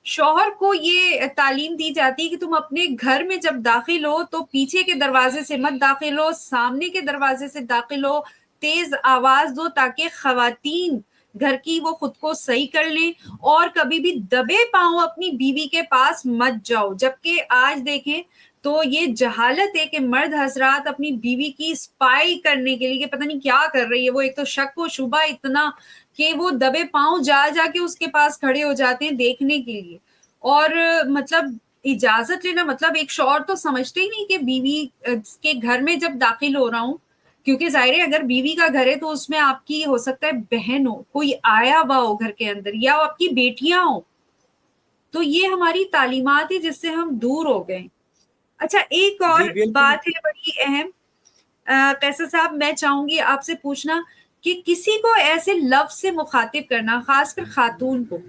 [SPEAKER 1] शौहर को ये तालीम दी जाती है कि तुम अपने घर में जब दाखिल हो तो पीछे के दरवाजे से मत दाखिल हो, सामने के दरवाजे से दाखिल हो, तेज आवाज दो ताकि खवातीन घर की वो खुद को सही कर लें, और कभी भी दबे पांव अपनी बीवी के पास मत जाओ। जबकि आज देखें तो ये जहालत है कि मर्द हजरात अपनी बीवी की स्पाई करने के लिए कि पता नहीं क्या कर रही है वो, एक तो शक व शुबा इतना कि वो दबे पांव जा जाके उसके पास खड़े हो जाते हैं देखने के लिए। और मतलब इजाजत लेना मतलब एक शौहर तो समझते ही नहीं कि बीवी के घर में जब दाखिल हो रहा हूँ, क्योंकि जाहिर है अगर बीवी का घर है तो उसमें आपकी हो सकता है बहन हो, कोई आया हुआ हो घर के अंदर, या आपकी बेटियां हो। तो ये हमारी तालीमात है जिससे हम दूर हो गए। अच्छा एक
[SPEAKER 2] जी
[SPEAKER 1] और
[SPEAKER 2] बिल्कुल।
[SPEAKER 1] बात है बड़ी अहम, कैसर साहब मैं चाहूंगी आपसे पूछना कि किसी को ऐसे लफ्ज से मुखातिब करना, खासकर खातून को,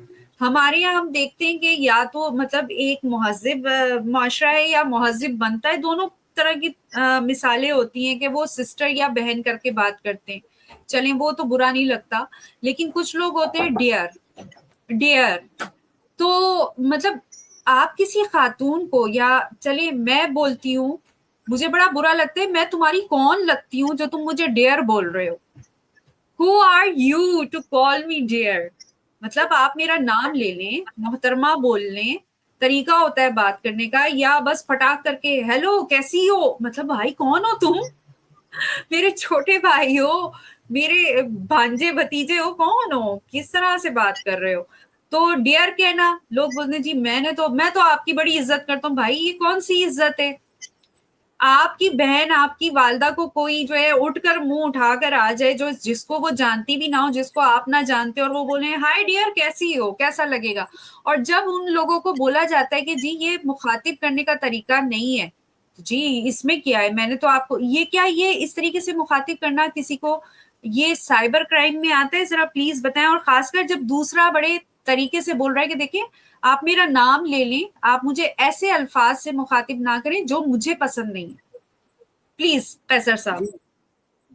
[SPEAKER 1] हमारे यहाँ हम देखते हैं कि या तो मतलब एक महजिब माशरा है या महजिब बनता है, दोनों तरह की मिसालें होती हैं कि वो सिस्टर या बहन करके बात करते हैं, चलें वो तो बुरा नहीं लगता। लेकिन कुछ लोग होते हैं डियर, डियर, तो मतलब आप किसी खातून को, या चले मैं बोलती हूँ, मुझे बड़ा बुरा लगता है, मैं तुम्हारी कौन लगती हूँ जो तुम मुझे डियर बोल रहे हो? Who are you to call me dear? मतलब आप मेरा नाम ले लें, मोहतरमा बोल लें, तरीका होता है बात करने का, या बस फटाक करके हेलो कैसी हो, मतलब भाई कौन हो तुम? मेरे छोटे भाई हो, मेरे भांजे भतीजे हो, कौन हो, किस तरह से बात कर रहे हो? तो डियर कहना, लोग बोलते हैं जी मैं तो आपकी बड़ी इज्जत करता हूँ। भाई ये कौन सी इज्जत है? आपकी बहन आपकी वालदा को कोई जो है उठकर मुंह उठाकर आ जाए, जो जिसको वो जानती भी ना हो, जिसको आप ना जानते, और वो बोले हाय डियर कैसी हो, कैसा लगेगा? और जब उन लोगों को बोला जाता है कि जी ये मुखातिब करने का तरीका नहीं है, जी इसमें क्या है, मैंने तो आपको ये क्या, ये इस तरीके से मुखातिब करना किसी को, ये साइबर क्राइम में आता है? जरा प्लीज बताएं। और खासकर जब दूसरा बड़े तरीके से बोल रहा है कि देखिए आप मेरा नाम ले लें, आप मुझे ऐसे अल्फाज से मुखातिब ना करें जो मुझे पसंद नहीं है, प्लीज कैसर साहब।
[SPEAKER 2] जी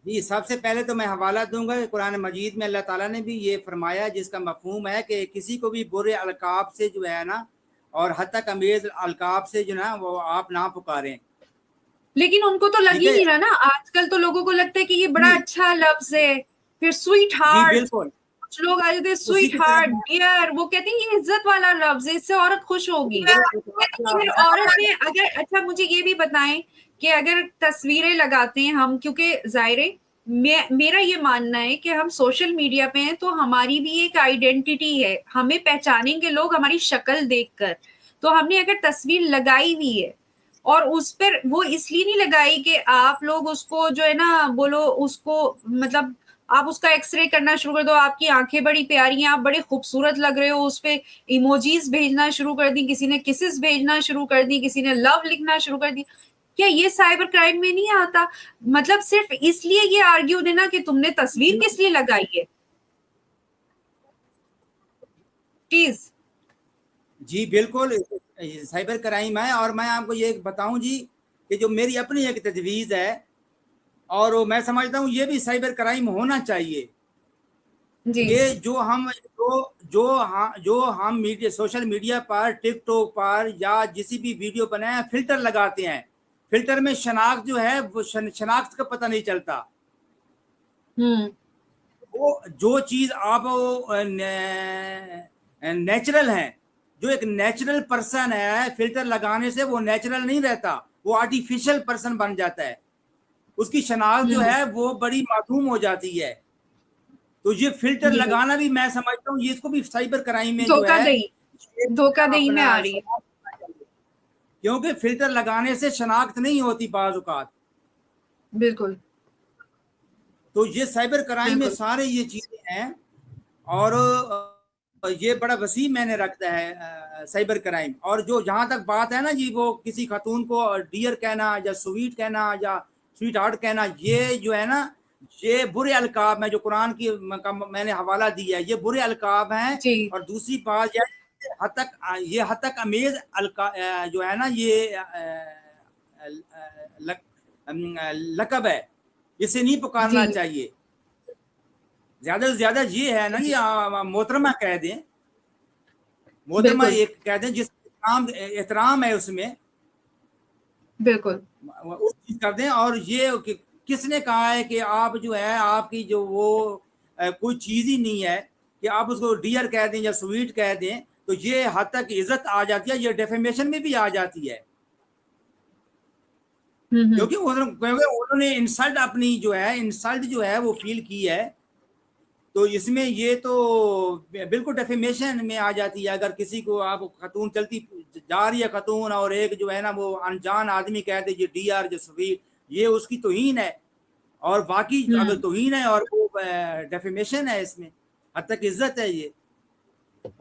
[SPEAKER 2] जी, सबसे पहले तो मैं हवाला दूँगा कि कुरान मजीद में अल्लाह ताला ने भी ये फरमाया, जिसका मफ़हूम है कि किसी को भी बुरे अलक़ाब से जो है ना, और हत्तक अमेज़ अलक़ाब से जो ना वो आप ना पुकारें।
[SPEAKER 1] लेकिन उनको तो लग
[SPEAKER 2] ठीक
[SPEAKER 1] ही
[SPEAKER 2] है?
[SPEAKER 1] नहीं रहा ना, आजकल तो लोगों को लगता है कि ये बड़ा
[SPEAKER 2] जी,
[SPEAKER 1] अच्छा लफ्ज़ है। फिर स्वीट
[SPEAKER 2] जी
[SPEAKER 1] हार्ट,
[SPEAKER 2] बिल्कुल,
[SPEAKER 1] कुछ लोग आ जाते हैं
[SPEAKER 2] उसी
[SPEAKER 1] स्वीट
[SPEAKER 2] की तरह
[SPEAKER 1] हार्ट,
[SPEAKER 2] मैं
[SPEAKER 1] डियर, वो कहते हैं ये इज़्ज़त वाला लफ्ज़ है, इससे औरत खुश होगी।
[SPEAKER 2] बुरे अलक़ाब से आप
[SPEAKER 1] फिर
[SPEAKER 2] ना
[SPEAKER 1] औरत
[SPEAKER 2] पुकारें।
[SPEAKER 1] ने अगर, अच्छा मुझे ये भी बताएँ कि अगर तस्वीरें लगाते हैं हम, क्योंकि ज़ाहिर है मेरा ये मानना है कि हम सोशल मीडिया पे हैं तो हमारी भी एक आइडेंटिटी है, हमें पहचानेंगे लोग हमारी शक्ल देखकर। तो हमने अगर तस्वीर लगाई हुई है और उस पर वो इसलिए नहीं लगाई कि आप लोग उसको जो है ना बोलो उसको, मतलब आप उसका एक्स-रे करना शुरू कर दो, आपकी आँखें बड़ी प्यारी हैं, आप बड़े खूबसूरत लग रहे हो, उसपे इमोजीज़ भेजना शुरू कर दी, किसी ने किसेस भेजना शुरू कर दी, किसी ने लव लिखना शुरू कर दी। क्या ये साइबर क्राइम में नहीं आता? मतलब सिर्फ़ इसलिए ये आर्ग्यू देना कि तुमने तस्वीर
[SPEAKER 2] जी,
[SPEAKER 1] किस लिए लगाई है? प्लीज़।
[SPEAKER 2] जी बिल्कुल, साइबर क्राइम है, और मैं आपको ये बताऊँ जी, कि जो मेरी अपनी एक तजवीज़ है, और वो मैं समझता हूँ ये भी साइबर क्राइम होना चाहिए।
[SPEAKER 1] जी।
[SPEAKER 2] कि जो हम मीडिया, सोशल मीडिया पर, टिकटॉक पर या जिसी भी वीडियो बनाए फ़िल्टर लगाते हैं। फ़िल्टर में शनाख्त जो है वो शनाख्त का पता नहीं चलता।
[SPEAKER 1] हुँ।
[SPEAKER 2] वो जो चीज़ आप नेचुरल है, जो एक नेचुरल पर्सन है, फ़िल्टर लगाने से वो नेचुरल नहीं रहता, वो आर्टिफ़िशियल पर्सन बन जाता है। उसकी शनाख्त जो
[SPEAKER 1] हुँ।
[SPEAKER 2] है वो बड़ी मासूम हो जाती है। तो ये फ़िल्टर
[SPEAKER 1] जी।
[SPEAKER 2] लगाना भी मैं समझता हूँ, ये इसको भी साइबर क्राइम में जो है,
[SPEAKER 1] धोखाधड़ी,
[SPEAKER 2] ये
[SPEAKER 1] धोखाधड़ी में
[SPEAKER 2] अपना
[SPEAKER 1] आ रही है।
[SPEAKER 2] समाप्त करना चाहिए। क्योंकि फ़िल्टर लगाने से शनाख्त नहीं होती बाज़ औक़ात।
[SPEAKER 1] बिल्कुल,
[SPEAKER 2] तो ये साइबर क्राइम में
[SPEAKER 1] बिल्कुल।
[SPEAKER 2] सारे ये चीज़ें हैं, और ये बड़ा वसी मैंने रखता है साइबर क्राइम। और जो जहाँ तक बात है ना जी, वो किसी खातून को डियर कहना या स्वीट कहना या स्वीट हार्ट कहना, ये जो है ना, ये बुरे अलकाब हैं, जो कुरान की का मैंने हवाला दिया है, ये बुरे अलकाब हैं।
[SPEAKER 1] जी,
[SPEAKER 2] और दूसरी बात यह है, ये हद तक अमेज़ जो है ना, ये लक़ब है, इसे नहीं पुकारना
[SPEAKER 1] जी,
[SPEAKER 2] चाहिए। ज़्यादा से ज़्यादा ये है ना कि मोहतरमा कह दें, मोहतरमा
[SPEAKER 1] बिल्कुल,
[SPEAKER 2] एक कह दें, जिस एहतराम है उसमें,
[SPEAKER 1] बिल्कुल।
[SPEAKER 2] उस चीज़ कर दें। और ये कि किसने कहा है कि आप जो है, आपकी जो वो कोई चीज़ ही नहीं है कि आप उसको डियर कह दें या स्वीट कह दें, तो ये हद तक इज़्ज़त आ जाती है, ये डेफेमेशन में भी आ जाती है।
[SPEAKER 1] हुँ, हुँ।
[SPEAKER 2] क्योंकि उन्होंने इंसल्ट जो है वो फ़ील की है। तो इसमें ये तो बिल्कुल डेफेमेशन में आ जाती है। अगर किसी को आप खातून चलती जा रही है खातून, और एक जो है ना वो अनजान आदमी कह दे ये डियर जसवीर, ये उसकी तौहीन है। और बाकी अगर
[SPEAKER 1] हुँ,
[SPEAKER 2] तौहीन है और वो डेफेमेशन है, इसमें हद तक इज्जत है ये।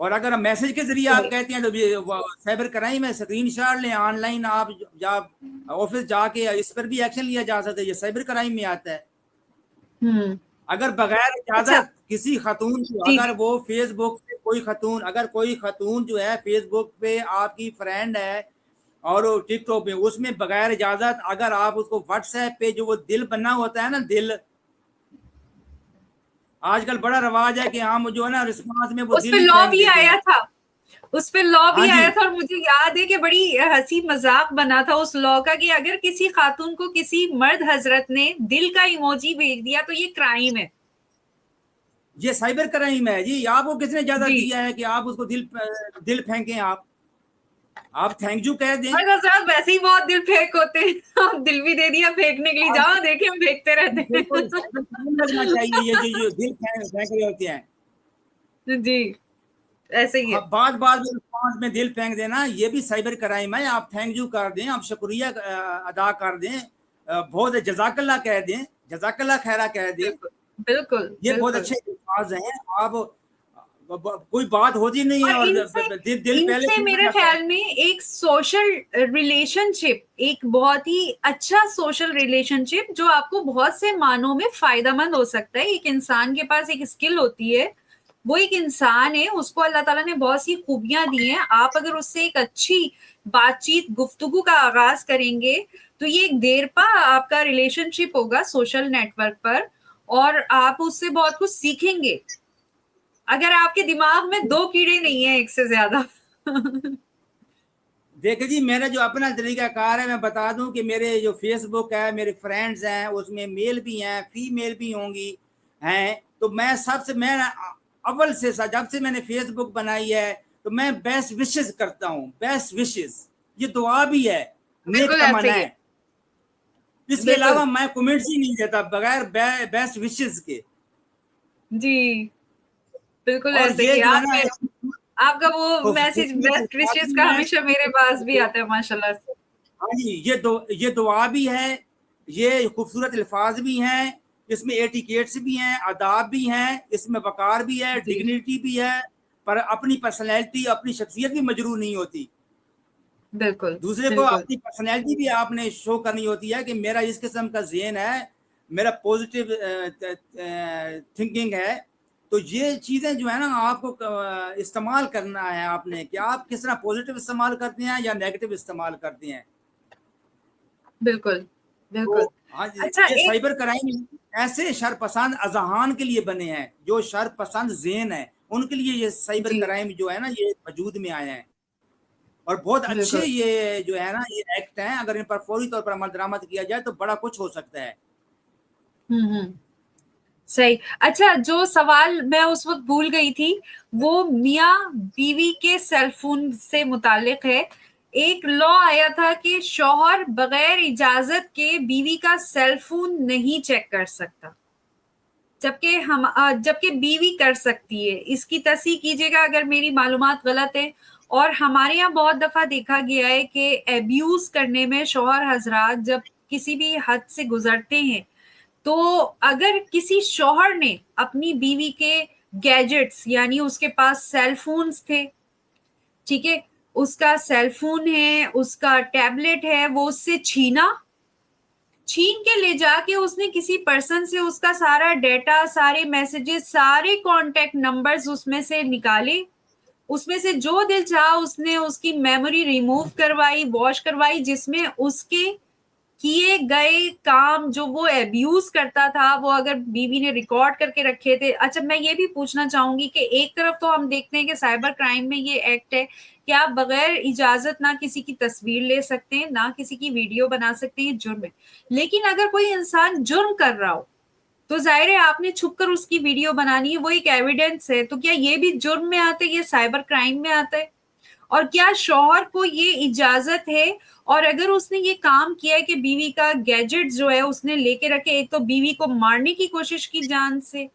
[SPEAKER 2] और अगर हम मैसेज के जरिए आप
[SPEAKER 1] सही।
[SPEAKER 2] कहते हैं तो ये साइबर क्राइम है। स्क्रीन शॉट लें, ऑनलाइन आप जब ऑफिस जाके इस पर भी एक्शन लिया जा सकता है, ये साइबर क्राइम में आता है।
[SPEAKER 1] हुँ।
[SPEAKER 2] अगर बगैर
[SPEAKER 1] अच्छा,
[SPEAKER 2] इजाज़त किसी खातून को,
[SPEAKER 1] जी,
[SPEAKER 2] अगर
[SPEAKER 1] जी।
[SPEAKER 2] वो फ़ेसबुक पे कोई खातून जो है फ़ेसबुक पे आपकी फ्रेंड है, और वो टिकटॉक पे, उसमें बगैर इजाज़त अगर आप उसको व्हाट्सऐप पे जो वो दिल बना होता है ना, दिल, आजकल बड़ा रवाज है कि हम जो है ना रिस्पॉन्स में वो
[SPEAKER 1] उस
[SPEAKER 2] दिल
[SPEAKER 1] पे
[SPEAKER 2] ही
[SPEAKER 1] लॉ
[SPEAKER 2] फेंक
[SPEAKER 1] भी
[SPEAKER 2] देते
[SPEAKER 1] आया
[SPEAKER 2] हैं।
[SPEAKER 1] था, उस पे लॉ
[SPEAKER 2] हाँ
[SPEAKER 1] भी
[SPEAKER 2] जी।
[SPEAKER 1] आया था और मुझे याद है कि बड़ी हँसी-मज़ाक बना था उस लॉ का कि अगर किसी खातून को किसी मर्द हज़रत ने दिल का इमोजी भेज दिया तो ये क्राइम है।
[SPEAKER 2] ये साइबर क्राइम है जी। आपको किसने इजाज़त
[SPEAKER 1] जी।
[SPEAKER 2] दिया है कि आप उसको दिल फेंकें आप? आप थैंक यू कह दें।
[SPEAKER 1] मर्द हज़रात वैसे ही बहुत दिल फेंक होते हैं। अब दिल भी दे दिया फेंकने के लिए,
[SPEAKER 2] आप
[SPEAKER 1] जाओ देखें हम फेंकते रहते
[SPEAKER 2] बिल्कुल
[SPEAKER 1] हैं।
[SPEAKER 2] साइबर क्राइम लगना चाहिए, ये जो दिल फेंक रहे होते हैं।
[SPEAKER 1] जी, ऐसे ही
[SPEAKER 2] हाँ,
[SPEAKER 1] है।
[SPEAKER 2] बात-बात में रिस्पॉन्स में दिल फेंक देना, ये भी साइबर क्राइम है। आप थैंक यू कर दें, आप शुक्रिया अदा कर दें, बहुत जज़ाकल्लाह कह दें, जज़ाकल्लाह खैरा कह दें।
[SPEAKER 1] बिल्कुल, बिल्कुल,
[SPEAKER 2] ये बहुत
[SPEAKER 1] बिल्कुल।
[SPEAKER 2] अच्छे अल्फाज़ हैं। आप कोई बात होती नहीं है,
[SPEAKER 1] और
[SPEAKER 2] और
[SPEAKER 1] इनसे
[SPEAKER 2] दिल पहले
[SPEAKER 1] इनसे
[SPEAKER 2] फेंका
[SPEAKER 1] मेरे
[SPEAKER 2] जाता है।
[SPEAKER 1] ख्याल में एक सोशल रिलेशनशिप, एक बहुत ही अच्छा सोशल रिलेशनशिप जो आपको बहुत से मानों में फ़ायदेमंद हो सकता है। एक इंसान के पास एक स्किल होती है वो एक इंसान है, उसको अल्लाह ताला ने बहुत सी खूबियां दी हैं। आप अगर उससे एक अच्छी बातचीत, गुफ्तगू का आगाज करेंगे तो ये एक देरपा आपका रिलेशनशिप होगा सोशल नेटवर्क पर, और आप उससे बहुत कुछ सीखेंगे अगर आपके दिमाग में 2 कीड़े नहीं है एक से ज्यादा।
[SPEAKER 2] देखिए जी, मेरा जो अपना तरीकाकार है, मैं बता दूं कि मेरे जो फेसबुक है, मेरे फ्रेंड्स हैं, उसमें मेल भी हैं, फीमेल भी होंगी हैं। तो मैं अव्वल से जब से मैंने फेसबुक बनाई है, तो मैं बेस्ट विशेस करता हूँ, बेस्ट विशेस, ये दुआ भी है, नेक
[SPEAKER 1] बिल्कुल ऐसे ही है।
[SPEAKER 2] तमन्नाएं। इसके
[SPEAKER 1] बिल्कुल
[SPEAKER 2] अलावा मैं कमेंट्स ही नहीं देता बगैर बेस्ट विशेस के।
[SPEAKER 1] जी, बिल्कुल
[SPEAKER 2] और
[SPEAKER 1] ऐसे ही
[SPEAKER 2] ये
[SPEAKER 1] है।
[SPEAKER 2] जो है
[SPEAKER 1] आप
[SPEAKER 2] ना,
[SPEAKER 1] आपका वो मैसेज
[SPEAKER 2] खूबसूरत
[SPEAKER 1] बेस्ट
[SPEAKER 2] अल्फाज
[SPEAKER 1] विशेस
[SPEAKER 2] भी
[SPEAKER 1] का
[SPEAKER 2] हैं।
[SPEAKER 1] हमेशा मेरे पास भी आता है माशाल्लाह से।
[SPEAKER 2] हाँ जी, ये दुआ भी है, ये खूबसूरत अल्फाज भी हैं, इसमें एटिकेट्स भी हैं, आदाब भी हैं, इसमें वकार भी है,
[SPEAKER 1] जी
[SPEAKER 2] डिग्निटी भी है, पर अपनी पर्सनैलिटी, अपनी शख्सियत भी मजरू नहीं होती।
[SPEAKER 1] बिल्कुल
[SPEAKER 2] दूसरे को
[SPEAKER 1] बिल्कुल।
[SPEAKER 2] अपनी पर्सनैलिटी भी आपने शो करनी होती है कि मेरा इस किस्म का ज़हन है, मेरा पॉजिटिव थिंकिंग है। तो ये चीज़ें जो है ना, आपको इस्तेमाल करना है आपने, कि आप किस तरह पॉजिटिव इस्तेमाल करते हैं या नेगेटिव इस्तेमाल करते हैं।
[SPEAKER 1] बिल्कुल
[SPEAKER 2] तो
[SPEAKER 1] बिल्कुल।
[SPEAKER 2] हाँ जी,
[SPEAKER 1] अच्छा,
[SPEAKER 2] ये
[SPEAKER 1] एक
[SPEAKER 2] साइबर क्राइम ऐसे शरपसंद अजहान के लिए बने हैं, जो शरपसंद ज़हन है, उनके लिए ये साइबर
[SPEAKER 1] जी
[SPEAKER 2] क्राइम जो है ना, ये वजूद में आए हैं। और बहुत अच्छे
[SPEAKER 1] बिल्कुल।
[SPEAKER 2] ये जो है ना, ये एक्ट हैं, अगर इन पर फौरी तौर पर अमल दरामद किया जाए तो बड़ा कुछ हो सकता है।
[SPEAKER 1] हम्म, सही। अच्छा, जो सवाल मैं उस वक्त भूल गई थी वो मियाँ बीवी के सेलफोन से मुतालिक है। एक लॉ आया था कि शौहर बगैर इजाजत के बीवी का सेलफोन नहीं चेक कर सकता, जबकि बीवी कर सकती है। इसकी तस्दीक कीजिएगा अगर मेरी मालूमात गलत है। और हमारे यहाँ बहुत दफा देखा गया है कि एब्यूज करने में शौहर हजरात जब किसी भी हद से गुजरते हैं, तो अगर किसी शौहर ने अपनी बीवी के गैजेट्स, यानी उसके पास सेल फोन्स थे, ठीक है, उसका सेल फोन है, उसका टैबलेट है, वो उससे छीन के ले जाके उसने किसी पर्सन से उसका सारा डेटा, सारे मैसेजेस, सारे कांटेक्ट नंबर्स उसमें से निकाले, उसमें से जो दिल चाहा उसने उसकी मेमोरी रिमूव करवाई, वॉश करवाई, जिसमें उसके किए गए काम जो वो एब्यूज करता था वो अगर बीवी ने रिकॉर्ड करके रखे थे। अच्छा, मैं ये भी पूछना चाहूंगी कि एक तरफ तो हम देखते हैं कि साइबर क्राइम में ये एक्ट है कि आप बगैर इजाजत ना किसी की तस्वीर ले सकते हैं, ना किसी की वीडियो बना सकते हैं, जुर्म है। लेकिन अगर कोई इंसान जुर्म कर रहा हो तो जाहिर है आपने छुप कर उसकी वीडियो बनानी है, वो एक एविडेंस है। तो क्या ये भी जुर्म में आता है, ये साइबर क्राइम में आता है? और क्या शौहर को ये इजाजत है? और अगर उसने ये काम किया है कि बीवी का गैजेट जो है उसने लेके रखे, एक तो बीवी को मारने की कोशिश की जान से,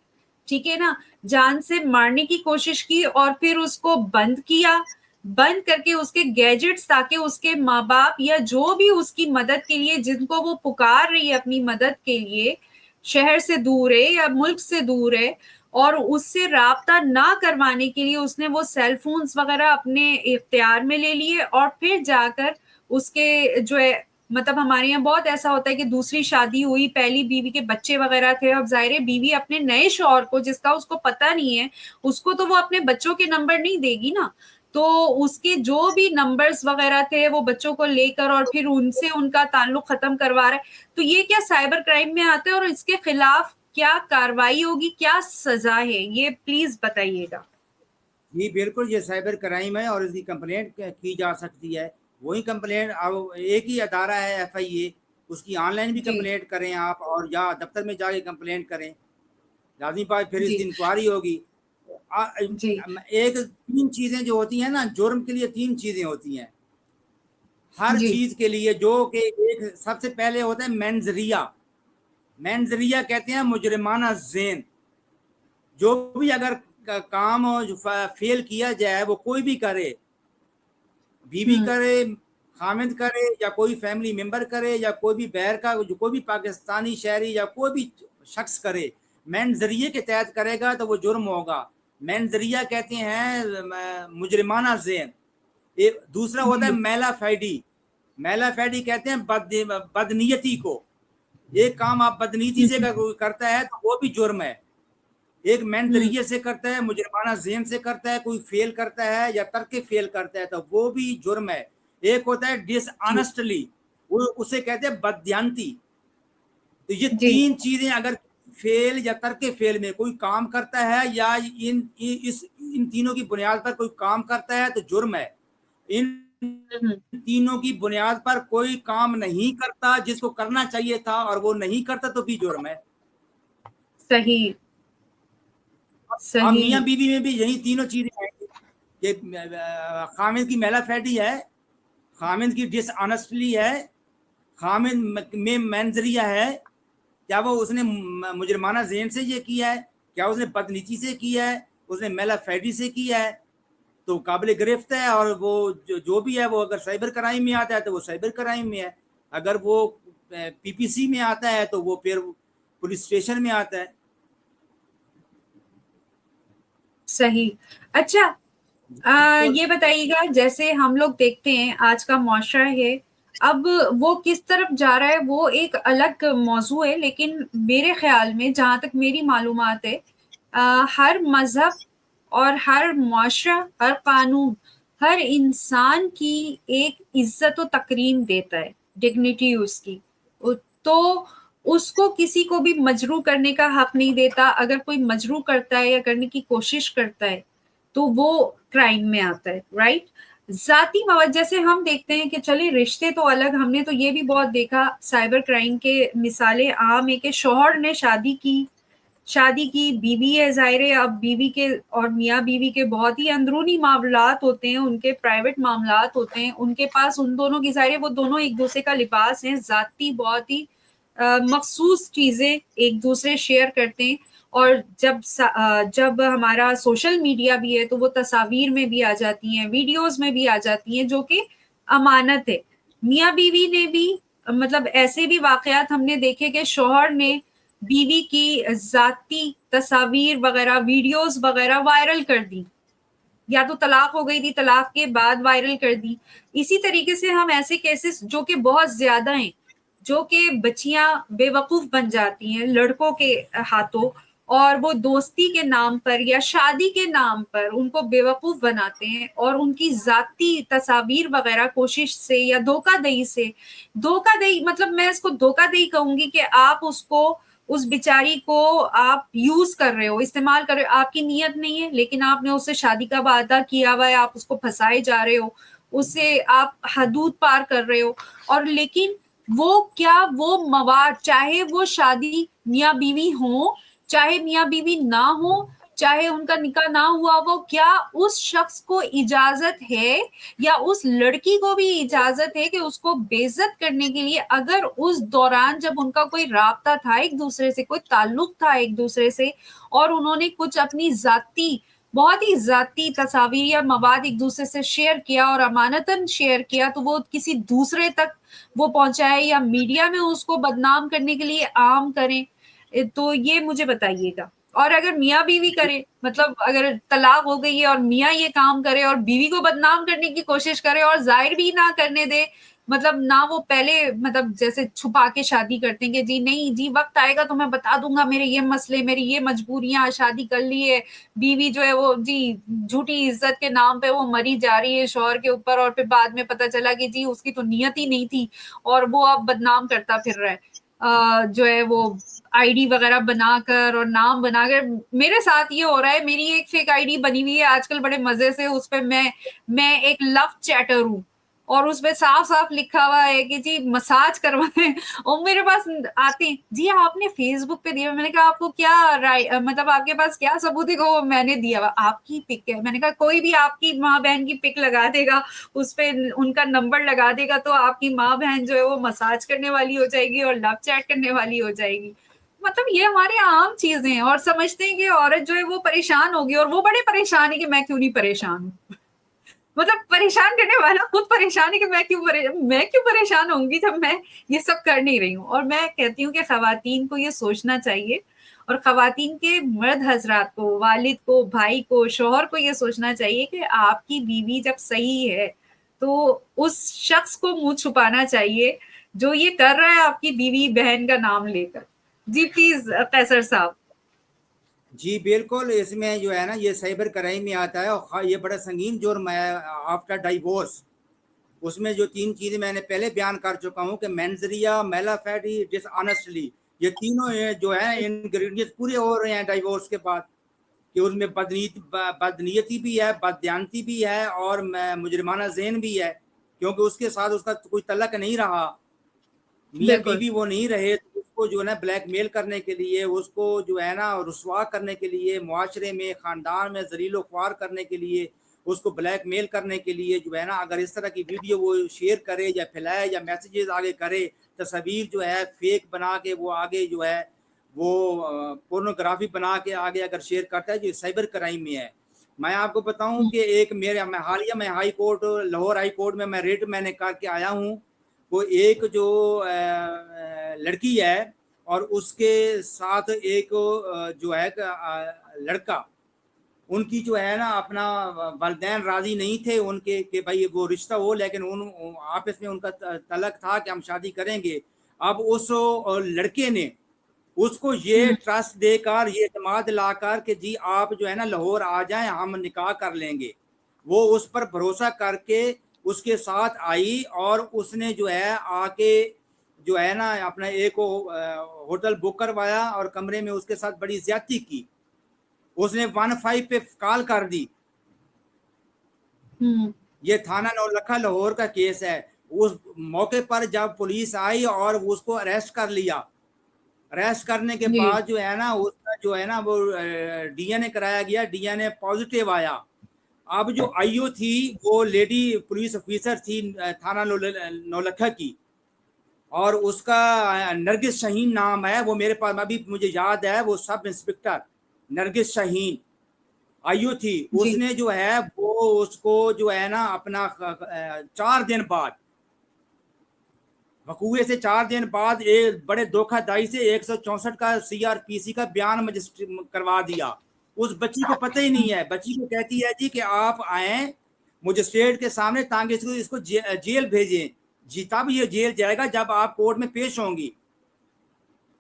[SPEAKER 1] ठीक है ना, जान से मारने की कोशिश की, और फिर उसको बंद किया, बंद करके उसके गैजेट्स, ताकि उसके माँ बाप या जो भी उसकी मदद के लिए, जिनको वो पुकार रही है अपनी मदद के लिए, शहर से दूर है या मुल्क से दूर है, और उससे राब्ता ना करवाने के लिए उसने वो सेल फोन्स वगैरह अपने इख्तियार में ले लिए, और फिर जाकर उसके जो है, मतलब हमारे यहाँ बहुत ऐसा होता है कि दूसरी शादी हुई, पहली बीवी के बच्चे वगैरह थे, अब जाहिर है बीवी अपने नए शौहर को, जिसका उसको पता नहीं है, उसको तो वो अपने बच्चों के नंबर नहीं देगी ना, तो उसके जो भी नंबर्स वगैरह थे वो बच्चों को लेकर और फिर उनसे उनका ताल्लुक खत्म करवा रहा है। तो ये क्या साइबर क्राइम में आता है, और इसके खिलाफ क्या कार्रवाई होगी, क्या सजा है, ये प्लीज बताइएगा।
[SPEAKER 2] जी बिल्कुल, ये साइबर क्राइम है और इसकी कंप्लेंट की जा सकती है। वही कंप्लेंट, अब एक ही अदारा है एफआईए, उसकी ऑनलाइन भी
[SPEAKER 1] जी
[SPEAKER 2] कंप्लेंट करें आप, और या दफ्तर में जाके कंप्लेंट करें, लाजमी बात, फिर
[SPEAKER 1] जी
[SPEAKER 2] इसकी इंक्वायरी होगी।
[SPEAKER 1] जी
[SPEAKER 2] एक तीन चीजें जो होती हैं ना, जुर्म के लिए तीन चीजें होती हैं हर
[SPEAKER 1] जी
[SPEAKER 2] चीज के लिए, जो कि एक सबसे पहले होता है मेंजरिया। मेंजरिया कहते हैं मुजरिमाना ज़ेन। जो भी अगर काम जो फेल किया जाए, वो कोई भी करे, बीवी
[SPEAKER 1] हम्म
[SPEAKER 2] करे, खामिद करे, या कोई फैमिली मेंबर करे, या कोई भी बहर का, जो कोई भी पाकिस्तानी शहरी या कोई भी शख्स करे, मैन जरिए के तहत करेगा तो वो जुर्म होगा। मैन जरिया कहते हैं मुजरिमाना ज़ेन। एक दूसरा होता है
[SPEAKER 1] जी
[SPEAKER 2] मेला फैडी। मेला फैडी कहते हैं बदनीयती को। एक काम आप बदनीयती से करता है तो वो भी जुर्म है। एक मैन तरीके से करता है, मुजरमाना ज़हन से करता है, कोई फेल करता है या करके फेल करता है, तो वो भी जुर्म है। एक होता है
[SPEAKER 1] जी
[SPEAKER 2] डिसऑनेस्टली, वो उसे कहते हैं बददियानती। तो ये
[SPEAKER 1] जी
[SPEAKER 2] 3 चीजें अगर फेल या करके फेल में कोई काम करता है या इन तीनों की बुनियाद पर कोई काम करता है तो जुर्म है। इन
[SPEAKER 1] हम्म,
[SPEAKER 2] तीनों की बुनियाद पर कोई काम नहीं करता जिसको करना चाहिए था और वो नहीं करता तो भी जुर्म है।
[SPEAKER 1] सही
[SPEAKER 2] हाँ,
[SPEAKER 1] सही।
[SPEAKER 2] मियाँ बीवी में भी यही तीनों चीजें हैं कि खामिद की मेला फैटी है, खामिद की डिसऑनेस्टली है, खामिद में मैनजरिया है। क्या वो उसने मुजरमाना ज़हन से ये किया है? क्या उसने बदनीति से किया है? उसने मेला फैडी से किया है? तो काबिल गिरफ्त है। और वो जो भी है, वो अगर साइबर क्राइम में आता है तो वो साइबर क्राइम में है, अगर वो पीपीसी में आता है तो वो फिर पुलिस स्टेशन में आता है।
[SPEAKER 1] सही। अच्छा,
[SPEAKER 2] बिल्कुल।
[SPEAKER 1] ये बताइएगा, जैसे हम लोग देखते हैं आज का मुआशरा है, अब वो किस तरफ जा रहा है वो एक अलग मौजू है, लेकिन मेरे ख्याल में जहाँ तक मेरी मालूमात है, हर मजहब और हर मुआशरा, हर कानून, हर इंसान की एक इज्जत और तकरीम देता है, डिग्निटी उसकी। तो उसको किसी को भी मजरू करने का हक नहीं देता। अगर कोई मजरू करता है या करने की कोशिश करता है तो वो क्राइम में आता है, राइट। जाती मवाद, जैसे हम देखते हैं कि चलिए रिश्ते तो अलग, हमने तो ये भी बहुत देखा साइबर क्राइम के मिसालें आम है कि शौहर ने शादी की, बीवी है, जाहिर है अब बीवी के और मियाँ बीवी के बहुत ही अंदरूनी मामलात होते हैं, उनके प्राइवेट मामलात होते हैं, उनके पास उन दोनों की, जाहिर है वो दोनों एक दूसरे का लिबास हैं, जाती बहुत ही मखसूस चीजें एक दूसरे शेयर करते हैं। और जब हमारा सोशल मीडिया भी है तो वो तस्वीर में भी आ जाती हैं, वीडियोस में भी आ जाती हैं, जो कि अमानत है। मियाँ बीवी ने भी, मतलब ऐसे भी वाकयात हमने देखे कि शौहर ने बीवी की जाती तस्वीर वगैरह, वीडियोस वगैरह वायरल कर दी, या तो तलाक हो गई थी, तलाक के बाद वायरल कर दी। इसी तरीके से हम ऐसे केसेस जो कि बहुत ज्यादा हैं, जो कि बच्चियां बेवकूफ बन जाती हैं लड़कों के हाथों, और वो दोस्ती के नाम पर या शादी के नाम पर उनको बेवकूफ बनाते हैं और उनकी जाती तस्वीर वगैरह कोशिश से या धोखाधड़ी से, धोखाधड़ी मतलब मैं इसको धोखाधड़ी कहूंगी कि आप उसको, उस बेचारी को आप यूज कर रहे हो, इस्तेमाल कर रहे हो, आपकी नीयत नहीं है, लेकिन आपने उससे शादी का वादा किया हुआ है, आप उसको फंसाए जा रहे हो, उससे आप हदूद पार कर रहे हो। और लेकिन वो क्या, वो मवाद, चाहे वो शादी मियाँ बीवी हो, चाहे मियाँ बीवी ना हो, चाहे उनका निकाह ना हुआ, वो क्या उस शख्स को इजाजत है या उस लड़की को भी इजाजत है कि उसको बेइज्जत करने के लिए, अगर उस दौरान जब उनका कोई राब्ता था एक दूसरे से, कोई ताल्लुक था एक दूसरे से, और उन्होंने कुछ अपनी जाती, बहुत ही जाती तस्वीर या मवाद एक दूसरे से शेयर किया और अमानतन शेयर किया, तो वो किसी दूसरे तक वो पहुंचाए या मीडिया में उसको बदनाम करने के लिए आम करें, तो ये मुझे बताइएगा। और अगर मियाँ बीवी करे, मतलब अगर तलाक हो गई है और मियाँ ये काम करे और बीवी को बदनाम करने की कोशिश करे और जाहिर भी ना करने दे, मतलब ना वो पहले, मतलब जैसे छुपा के शादी करते हैं कि जी नहीं जी, वक्त आएगा तो मैं बता दूंगा, मेरे ये मसले, मेरी ये मजबूरियां, शादी कर ली है, बीवी जो है वो जी झूठी इज्जत के नाम पे वो मरी जा रही है शौहर के ऊपर, और फिर बाद में पता चला कि जी उसकी तो नियत ही नहीं थी और वो अब बदनाम करता फिर रहा है, जो है वो आईडी वगैरह बनाकर और नाम बनाकर। मेरे साथ ये हो रहा है, मेरी एक फेक आईडी बनी हुई है आजकल बड़े मजे से, उस पे मैं एक लव चैटर हूँ, और उसपे साफ साफ लिखा हुआ है कि जी मसाज करवाएं। और मेरे पास आते हैं, जी आपने फेसबुक पे दिया, मैंने कहा आपको क्या राय, मतलब आपके पास क्या सबूत है? को मैंने दिया हुआ, आपकी पिक है। मैंने कहा कोई भी आपकी माँ बहन की पिक लगा देगा, उस पे उनका नंबर लगा देगा, तो आपकी माँ बहन जो है वो मसाज करने वाली हो जाएगी और लव चैट करने वाली हो जाएगी। मतलब ये हमारे आम चीजें हैं, और समझते हैं कि औरत जो है वो परेशान होगी, और वो बड़े परेशान है कि मैं क्यों नहीं परेशान हूँ। मतलब परेशान करने वाला खुद परेशान है कि मैं क्यों परेशान होंगी जब मैं ये सब कर नहीं रही हूँ। और मैं कहती हूँ कि खवातीन को ये सोचना चाहिए, और खवातीन के मर्द हजरात को, वालिद को, भाई को, शौहर को ये सोचना चाहिए कि आपकी बीवी जब सही है तो उस शख्स को मुंह छुपाना चाहिए जो ये कर रहा है आपकी बीवी बहन का नाम लेकर। जी प्लीज कैसर साहब।
[SPEAKER 2] जी बिल्कुल, इसमें जो है ना ये साइबर क्राइम में आता है और ये बड़ा संगीन जुर्म है आफ्टर डाइवोर्स। उसमें जो 3 चीज़ें मैंने पहले बयान कर चुका हूँ कि मेंजरिया, मेलाफेडी, डिसऑनेस्टली, ये तीनों जो है इंग्रेडिएंट्स पूरे हो रहे हैं डाइवोर्स के बाद, कि उसमें बदनीयती भी है, बददियानती भी है और मुजरिमाना ज़हन भी है, क्योंकि उसके साथ उसका कोई तल्लक नहीं रहा, मियाँ
[SPEAKER 1] बिल्कुल।
[SPEAKER 2] बीवी वो नहीं रहे, तो उसको जो है ना ब्लैकमेल करने के लिए, उसको जो है ना रुसवा करने के लिए, मुआशरे में, ख़ानदान में ज़लील ख्वार करने के लिए, उसको ब्लैकमेल करने के लिए जो है ना, अगर इस तरह की वीडियो वो शेयर करे या फैलाए या मैसेजेस आगे करे, तस्वीर जो है फेक बना के वो आगे जो है वो पोर्नोग्राफी बना के आगे अगर शेयर करता है, जो साइबर क्राइम में है। मैं आपको बताऊं कि एक मेरे मैं हालिया में high court, Lahore high court में मैं रेट मैंने करके आया हूँ। वो एक जो लड़की है और उसके साथ एक जो है लड़का, उनकी जो है ना अपना वालिदैन राजी नहीं थे उनके कि भाई वो रिश्ता हो, लेकिन उन आपस में उनका तलक था कि हम शादी करेंगे। अब उस लड़के ने उसको ये
[SPEAKER 1] हम्म।
[SPEAKER 2] ट्रस्ट देकर, ये एतमाद लाकर कि जी आप जो है ना लाहौर आ जाएं, हम निकाह कर लेंगे। वो उस पर भरोसा करके उसके साथ आई और उसने जो है आके जो है ना अपना एक होटल बुक करवाया और कमरे में उसके साथ बड़ी ज्यादती की। उसने 15 पे कॉल कर दी।
[SPEAKER 1] हम्म।
[SPEAKER 2] ये थाना नौलखा लाहौर का केस है। उस मौके पर जब पुलिस आई और उसको अरेस्ट कर लिया, अरेस्ट करने के
[SPEAKER 1] जी।
[SPEAKER 2] बाद जो है ना उसका जो है ना वो डीएनए कराया गया, डीएनए पॉजिटिव आया। अब जो आईओ थी वो लेडी पुलिस ऑफिसर थी थाना नौलखा की, और उसका नरगिस शाहीन नाम है। वो मेरे पास अभी मुझे याद है, वो sub inspector Nargis Shaheen IO थी।
[SPEAKER 1] जी।
[SPEAKER 2] उसने जो है वो उसको जो है ना अपना 4 दिन बाद, वकूए से 4 दिन बाद एक बड़े धोखाधड़ी से 164 का सीआरपीसी का बयान मजिस्ट्रेट करवा दिया। उस बच्ची को पता ही नहीं है। बच्ची को कहती है जी कि आप आए मजिस्ट्रेट के सामने ताकि इसको इसको जेल भेजें। जी तब ये जेल जाएगा जब आप कोर्ट में पेश होंगी।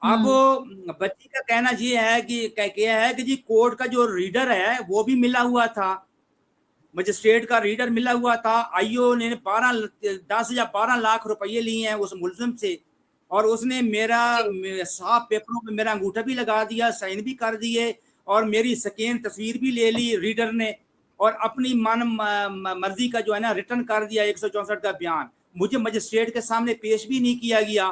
[SPEAKER 2] अब
[SPEAKER 1] हम्म।
[SPEAKER 2] बच्ची का कहना ये है कि क्या है कि जी कोर्ट का जो रीडर है वो भी मिला हुआ था, मजिस्ट्रेट का रीडर मिला हुआ था। आईओ ने 10 या 12 लाख रुपए लिए हैं उस मुलजिम से, और उसने
[SPEAKER 1] जी।
[SPEAKER 2] साफ पेपरों पे मेरा अंगूठा भी लगा दिया, साइन भी कर दिए, और मेरी स्कैन तस्वीर भी ले ली रीडर ने, और अपनी मन मर्जी का जो है ना रिटर्न कर दिया 164 का बयान। मुझे मजिस्ट्रेट के सामने पेश भी नहीं किया गया।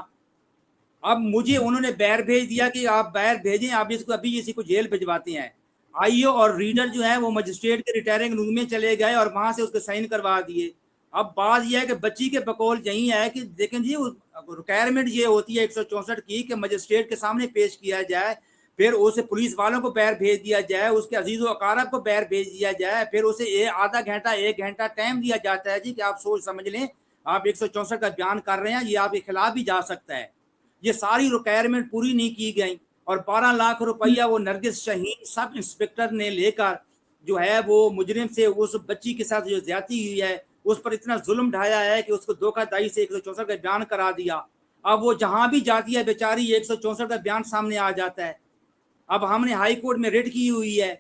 [SPEAKER 2] अब मुझे उन्होंने बैर भेज दिया कि आप बैर भेजें, आप इसको अभी इसी को जेल भिजवाते हैं। आईओ और रीडर जो है वो मजिस्ट्रेट के रिटायरिंग रूम में चले गए और वहां से उसको साइन करवा दिए। अब बात यह है कि बच्ची के बकौल यही है कि देखें जी रिक्वायरमेंट ये होती है 164 की कि मजिस्ट्रेट के सामने पेश किया जाए, फिर उसे पुलिस वालों को बैर भेज दिया जाए, उसके अजीज अकारब को बैर भेज दिया जाए, फिर उसे आधा घंटा 1 घंटा टाइम दिया जाता है जी कि आप सोच समझ लें, आप 164 का बयान कर रहे हैं, ये आपके खिलाफ भी जा सकता है। ये सारी रिक्वायरमेंट पूरी नहीं की गई, और 12 लाख रुपया वो नरगिस शाहीन सब इंस्पेक्टर ने लेकर जो है वो मुजरिम से उस बच्ची के साथ जो ज्यादती हुई है उस पर इतना जुल्म ढाया है कि उसको धोखाधड़ी से 164 का बयान करा दिया। अब वो जहां भी जाती है बेचारी 164 का बयान सामने आ जाता है। अब हमने हाई कोर्ट में रिट की हुई है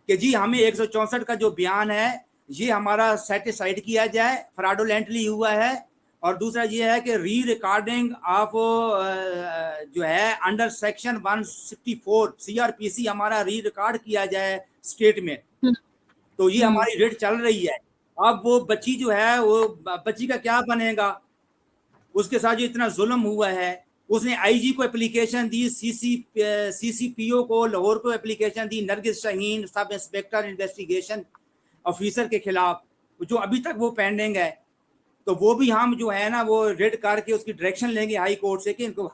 [SPEAKER 2] कि जी हमें 164 का जो बयान है ये हमारा सेटिसाइड किया जाए, फ्रॉडुलेंटली हुआ है। और दूसरा ये है कि री रिकॉर्डिंग ऑफ जो है अंडर सेक्शन 164 सीआरपीसी हमारा री रिकॉर्ड किया जाए स्टेट में।
[SPEAKER 1] हम्म।
[SPEAKER 2] तो ये
[SPEAKER 1] हम्म।
[SPEAKER 2] हमारी रेट चल रही है। अब वो बच्ची जो है वो बच्ची का क्या बनेगा, उसके साथ जो इतना जुल्म हुआ है। उसने आईजी को एप्लीकेशन दी, सीसीपीओ को लाहौर को एप्लीकेशन दी, Nargis Shaheen sub inspector investigation officer के खिलाफ, जो अभी तक वो पेंडिंग है। तो वो भी हम जो है ना वो रेड करके उसकी डायरेक्शन लेंगे हाई कोर्ट से कि इनको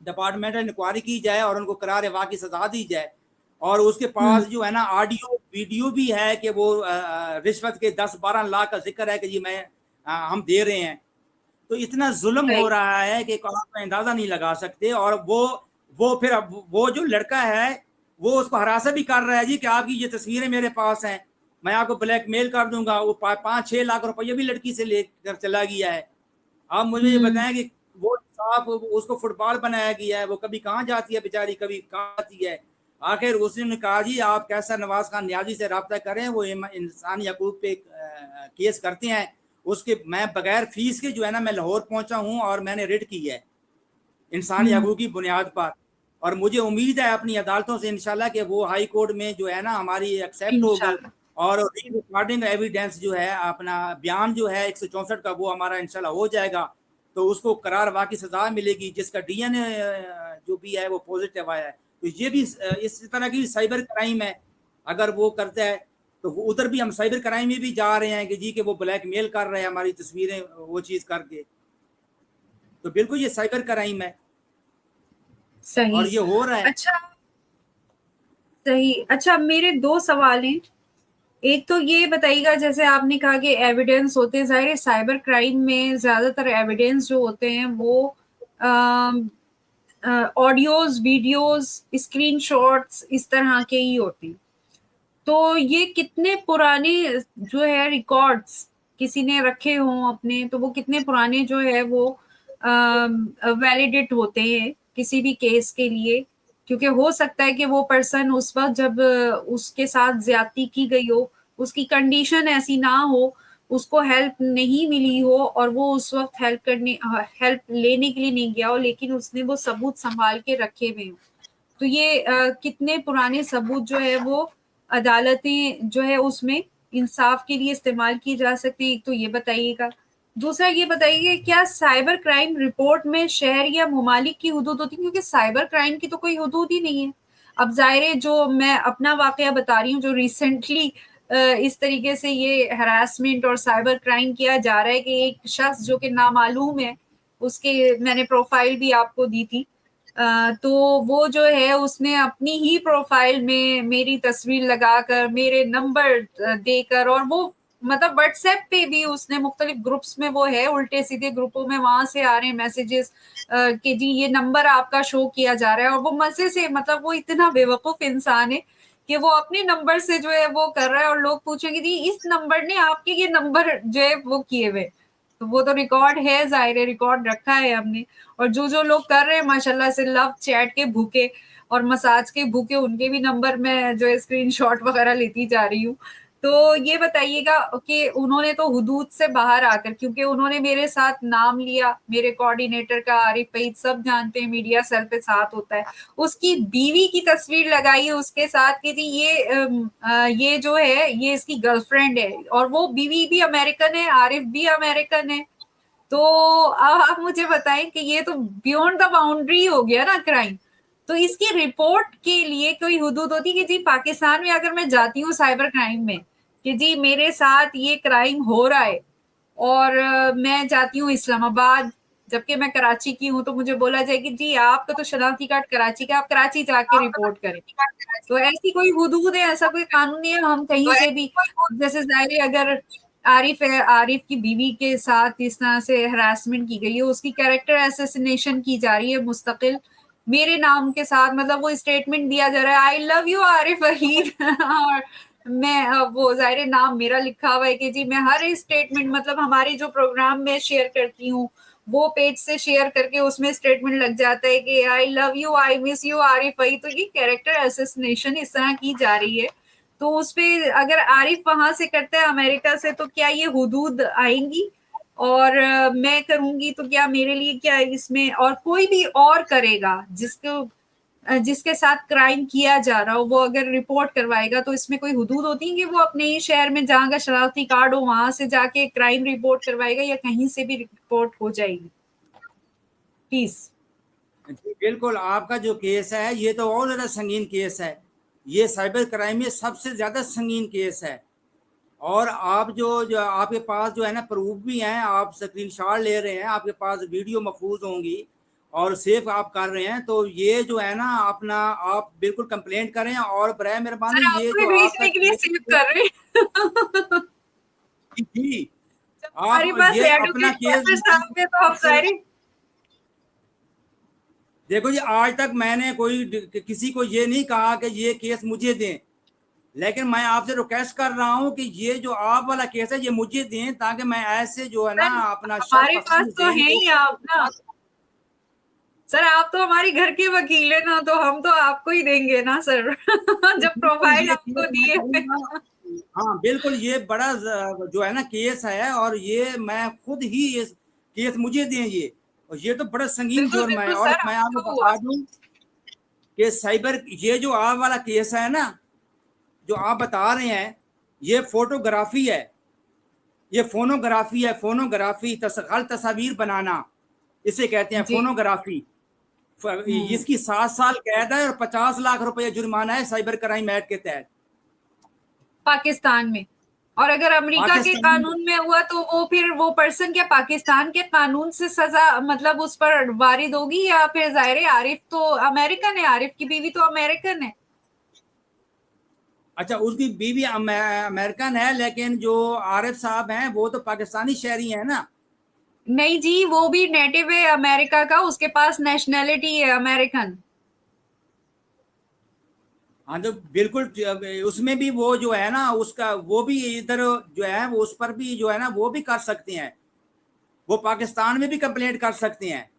[SPEAKER 2] डिपार्टमेंटल इंक्वायरी की जाए और उनको करार वाक़ई सजा दी जाए। और उसके पास
[SPEAKER 1] हम्म।
[SPEAKER 2] जो है ना ऑडियो वीडियो भी है कि वो रिश्वत के 10-12 लाख का जिक्र है कि जी मैं हम दे रहे हैं। तो इतना जुल्म हो
[SPEAKER 1] राइट।
[SPEAKER 2] रहा है कि आप अंदाजा नहीं लगा सकते। और वो फिर अब वो जो लड़का है वो उसको हरासा भी कर रहा है जी कि आपकी ये तस्वीरें मेरे पास हैं, मैं आपको ब्लैकमेल कर दूंगा। वो 5-6 लाख रुपये भी लड़की से लेकर चला गया है। आप मुझे ये
[SPEAKER 1] हम्म।
[SPEAKER 2] बताएं कि वो साफ उसको फुटबॉल बनाया गया है, वो कभी कहाँ जाती है बेचारी, कभी कहाँ जाती है। आखिर उसने कहा जी आप कैसर नवाज खान नियाजी से रब्ता करें, वो इंसानी हकूक पे केस करते हैं। उसके मैं बगैर फीस के जो है ना मैं लाहौर पहुंचा हूं और मैंने रिट की है इंसानी हकूक की बुनियाद पर। और मुझे उम्मीद है अपनी अदालतों से इंशाल्लाह कि वो हाई कोर्ट में जो है ना हमारी एक्सेप्ट होगी
[SPEAKER 1] इंशाल्लाह।
[SPEAKER 2] और रिकॉर्डिंग एविडेंस जो है अपना बयान जो है 164 का वो हमारा इंशाल्लाह हो जाएगा। तो उसको करार वाकई सजा मिलेगी, जिसका डीएनए जो भी है वो पॉजिटिव आया है। तो ये भी इस तरह की साइबर क्राइम है, अगर वो करता है तो उधर भी हम साइबर क्राइम में भी जा रहे हैं कि जी कि वो ब्लैकमेल कर रहे हैं हमारी तस्वीरें वो चीज करके। तो बिल्कुल ये साइबर क्राइम है
[SPEAKER 1] सही।
[SPEAKER 2] और ये हो रहा है।
[SPEAKER 1] अच्छा, सही। अच्छा, मेरे दो सवाल हैं। एक तो ये बताइएगा, जैसे आपने कहा कि एविडेंस होते हैं, ज़ाहिर है साइबर क्राइम में ज़्यादातर एविडेंस जो होते हैं वो ऑडियोज, वीडियोज, स्क्रीनशॉट्स इस तरह के ही होते हैं। तो ये कितने पुराने जो है रिकॉर्ड्स किसी ने रखे हों अपने, तो वो कितने पुराने जो है वो वैलिडेट होते हैं किसी भी केस के लिए? क्योंकि हो सकता है कि वो पर्सन उस वक़्त जब उसके साथ ज़्यादती की गई हो, उसकी कंडीशन ऐसी ना हो, उसको हेल्प नहीं मिली हो और वो उस वक़्त हेल्प लेने के लिए नहीं गया हो, लेकिन उसने वो सबूत सँभाल के रखे हुए हों। तो ये कितने पुराने सबूत जो है वो अदालतें जो है उसमें इंसाफ के लिए इस्तेमाल की जा सकती है, एक तो ये बताइएगा। दूसरा ये बताइए, क्या साइबर क्राइम रिपोर्ट में शहर या ममालिक की हदूद होती है? क्योंकि साइबर क्राइम की तो कोई हदूद ही नहीं है। अब ज़ाहिर है जो मैं अपना वाक़या बता रही हूँ जो रिसेंटली इस तरीके से ये हैरेसमेंट और साइबर क्राइम किया जा रहा है कि एक शख्स जो कि नामालूम है, उसके मैंने प्रोफ़ाइल भी आपको दी थी। तो वो जो है उसने अपनी ही प्रोफाइल में मेरी तस्वीर लगाकर मेरे नंबर देकर, और वो मतलब व्हाट्सएप पे भी उसने मुख्तलिफ ग्रुप्स में वो है, उल्टे सीधे ग्रुपों में वहां से आ रहे हैं मैसेजेस कि जी ये नंबर आपका शो किया जा रहा है, और वो मजे से, मतलब वो इतना बेवकूफ इंसान है कि वो अपने नंबर से जो है वो कर रहा है, और लोग पूछेंगे जी इस नंबर ने आपके ये नंबर जो है वो किए हुए। तो वो तो रिकॉर्ड है, ज़ाहिर है रिकॉर्ड रखा है हमने। और जो लोग कर रहे हैं माशाल्लाह से लव चैट के भूखे और मसाज के भूखे, उनके भी नंबर मैं जो है स्क्रीनशॉट वगैरह लेती जा रही हूँ। तो ये बताइएगा कि उन्होंने तो हुदूद से बाहर आकर, क्योंकि उन्होंने मेरे साथ नाम लिया, मेरे कोऑर्डिनेटर का आरिफ फईद सब जानते हैं, मीडिया सेल पे साथ होता है, उसकी बीवी की तस्वीर लगाई है उसके साथ कि जी ये जो है ये इसकी गर्लफ्रेंड है, और वो बीवी भी अमेरिकन है, आरिफ भी अमेरिकन है। तो अब आप मुझे बताएं कि ये तो बियॉन्ड द बाउंड्री हो गया ना क्राइम। तो इसकी रिपोर्ट के लिए कोई हुदूद होती कि जी पाकिस्तान में अगर मैं जाती हूँ साइबर क्राइम में कि जी मेरे साथ ये क्राइम हो रहा है, और मैं जाती हूँ इस्लामाबाद, जबकि मैं कराची की हूँ, तो मुझे बोला जाए कि जी आपका तो शनाख्ती कार्ड कराची का, आप कराची जाके रिपोर्ट करें। तो ऐसी कोई हुदूद है, ऐसा कोई कानून है हम कहीं से भी, जैसे ज़ाहिर है अगर आरिफ है, आरिफ की बीवी के साथ इस तरह से हरासमेंट की गई है, उसकी कैरेक्टर असैसिनेशन की जा रही है मुस्तकिल मेरे नाम के साथ, मतलब वो स्टेटमेंट दिया जा रहा है I love you Arif Waheed और मैं वो ज़ाहिर नाम मेरा लिखा हुआ है कि जी मैं हर स्टेटमेंट, मतलब हमारी जो प्रोग्राम में शेयर करती हूँ वो पेज से शेयर करके उसमें स्टेटमेंट लग जाता है कि I love you, I miss you Arif Waheed. तो ये कैरेक्टर असैसिनेशन इस तरह की जा रही है। तो उस पे अगर आरिफ वहां से करता है अमेरिका से, तो क्या ये हुदूद आएंगी? और मैं करूंगी तो क्या मेरे लिए, क्या इसमें और कोई भी और करेगा जिसके साथ क्राइम किया जा रहा हो, वो अगर रिपोर्ट करवाएगा, तो इसमें कोई हुदूद होती है कि वो अपने ही शहर में जहाँ का शरारती कार्ड हो वहां से जाके क्राइम रिपोर्ट करवाएगा, या कहीं से भी रिपोर्ट हो जाएगी? प्लीज।
[SPEAKER 2] जी बिल्कुल, आपका जो केस है ये तो और ज़्यादा संगीन केस है। ये साइबर क्राइम में सबसे ज़्यादा संगीन केस है। और आप जो आपके पास जो है ना प्रूफ भी हैं, आप स्क्रीनशॉट ले रहे हैं, आपके पास वीडियो महफूज होंगी और सेव आप कर रहे हैं, तो ये जो है ना अपना आप बिल्कुल कंप्लेंट करें। और बराए मेहरबानी
[SPEAKER 1] सर
[SPEAKER 2] ये
[SPEAKER 1] आपको भी
[SPEAKER 2] जो आपका
[SPEAKER 1] भेजने के लिए
[SPEAKER 2] केस
[SPEAKER 1] सेव कर रहे हैं
[SPEAKER 2] जी
[SPEAKER 1] जब
[SPEAKER 2] आप
[SPEAKER 1] हमारे पास
[SPEAKER 2] ये अपना
[SPEAKER 1] एडवोकेट
[SPEAKER 2] केस
[SPEAKER 1] कैसर साहब है तो हम सारे।
[SPEAKER 2] देखो जी, आज तक मैंने किसी को ये नहीं कहा कि ये केस मुझे दें, लेकिन मैं आपसे रिक्वेस्ट कर रहा हूं कि ये जो आप वाला केस है ये मुझे दें, ताकि मैं ऐसे जो है ना
[SPEAKER 1] सर
[SPEAKER 2] अपना
[SPEAKER 1] हमारे पास
[SPEAKER 2] शरपसंद
[SPEAKER 1] तो
[SPEAKER 2] ज़हन
[SPEAKER 1] है
[SPEAKER 2] को।
[SPEAKER 1] ही आप ना। सर आप तो हमारी घर के वकील है ना, तो हम तो आपको ही देंगे ना सर। जब
[SPEAKER 2] बिल्कुल
[SPEAKER 1] प्रोफाइल
[SPEAKER 2] ये
[SPEAKER 1] आपको
[SPEAKER 2] केस मैं
[SPEAKER 1] दिए हुए।
[SPEAKER 2] करूंगा। हाँ बिल्कुल, ये बड़ा जो है ना केस है, और ये मैं खुद ही इस केस मुझे दें ये, और ये तो बड़ा संगीन
[SPEAKER 1] बिल्कुल
[SPEAKER 2] जुर्म है।
[SPEAKER 1] बिल्कुल
[SPEAKER 2] और
[SPEAKER 1] सर,
[SPEAKER 2] मैं
[SPEAKER 1] अभी
[SPEAKER 2] आपको
[SPEAKER 1] तो हुआ।
[SPEAKER 2] बता दूं कि साइबर, ये जो आप वाला केस है ना, जो आप बता रहे हैं, ये फोटोग्राफी है, ये फोनोग्राफी है। फोनोग्राफी गलत तस्वीर बनाना, इसे कहते हैं
[SPEAKER 1] जी।
[SPEAKER 2] फोनोग्राफी।
[SPEAKER 1] हम्म।
[SPEAKER 2] इसकी 7 साल कैद है और 50 लाख रुपए जुर्माना है साइबर क्राइम एक्ट के तहत,
[SPEAKER 1] पाकिस्तान में। और अगर अमेरिका के
[SPEAKER 2] पाकिस्तान में।
[SPEAKER 1] कानून में हुआ तो वो फिर वो पर्सन क्या पाकिस्तान के कानून से सजा मतलब उस पर वारिद होगी, या फिर जाहिर है आरिफ तो अमेरिकन है, आरिफ की बीवी तो अमेरिकन है।
[SPEAKER 2] अच्छा, उसकी बीवी अमेरिकन है, लेकिन जो आरिफ साहब हैं वो तो पाकिस्तानी शहरी हैं ना।
[SPEAKER 1] नहीं जी, वो भी नेटिव है अमेरिका का, उसके पास नेशनैलिटी है अमेरिकन।
[SPEAKER 2] हाँ तो बिल्कुल, उसमें भी वो जो है ना, उसका वो भी इधर जो है वो उस पर भी जो है ना वो भी कर सकते हैं, वो पाकिस्तान में भी कंप्लेंट कर सकते हैं।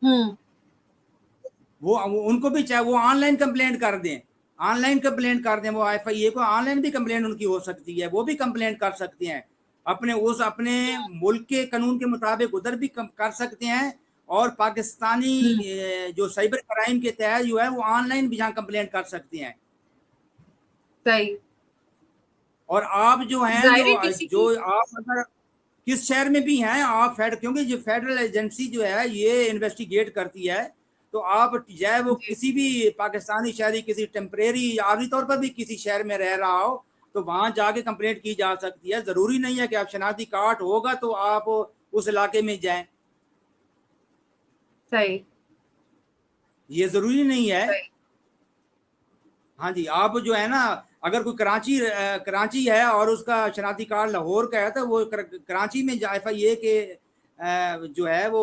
[SPEAKER 1] हम्म।
[SPEAKER 2] वो उनको भी चाहे वो ऑनलाइन कंप्लेंट कर दें, ऑनलाइन कंप्लेंट कर दें, वो एफआईए को ऑनलाइन भी कंप्लेंट उनकी हो सकती है, वो भी कंप्लेंट कर सकते हैं अपने मुल्क के कानून के मुताबिक, उधर भी कर सकते हैं। और पाकिस्तानी
[SPEAKER 1] हम्म।
[SPEAKER 2] जो साइबर क्राइम के तहत जो है वो ऑनलाइन भी यहाँ कंप्लेंट कर सकते हैं।
[SPEAKER 1] सही।
[SPEAKER 2] और आप जो हैं,
[SPEAKER 1] जाहिर है
[SPEAKER 2] जो
[SPEAKER 1] किसी
[SPEAKER 2] जो
[SPEAKER 1] की।
[SPEAKER 2] आप अगर किस शहर में भी हैं आप, क्योंकि जो फेडरल एजेंसी जो है ये इन्वेस्टिगेट करती है, तो आप चाहे वो
[SPEAKER 1] जी।
[SPEAKER 2] किसी भी पाकिस्तानी शहरी किसी टेम्परेरी आर्जी तौर पर भी किसी शहर में रह रहा हो, तो वहां जाके कंप्लेंट की जा सकती है। जरूरी नहीं है कि आप शनाख्ती कार्ड होगा तो आप उस इलाके में जाएं,
[SPEAKER 1] सही।
[SPEAKER 2] ये जरूरी नहीं है।
[SPEAKER 1] सही।
[SPEAKER 2] हाँ जी, आप जो है ना, अगर कोई कराची है और उसका शनाख्ती कार्ड लाहौर का है, तो वो कराची में एफआईए के जो है वो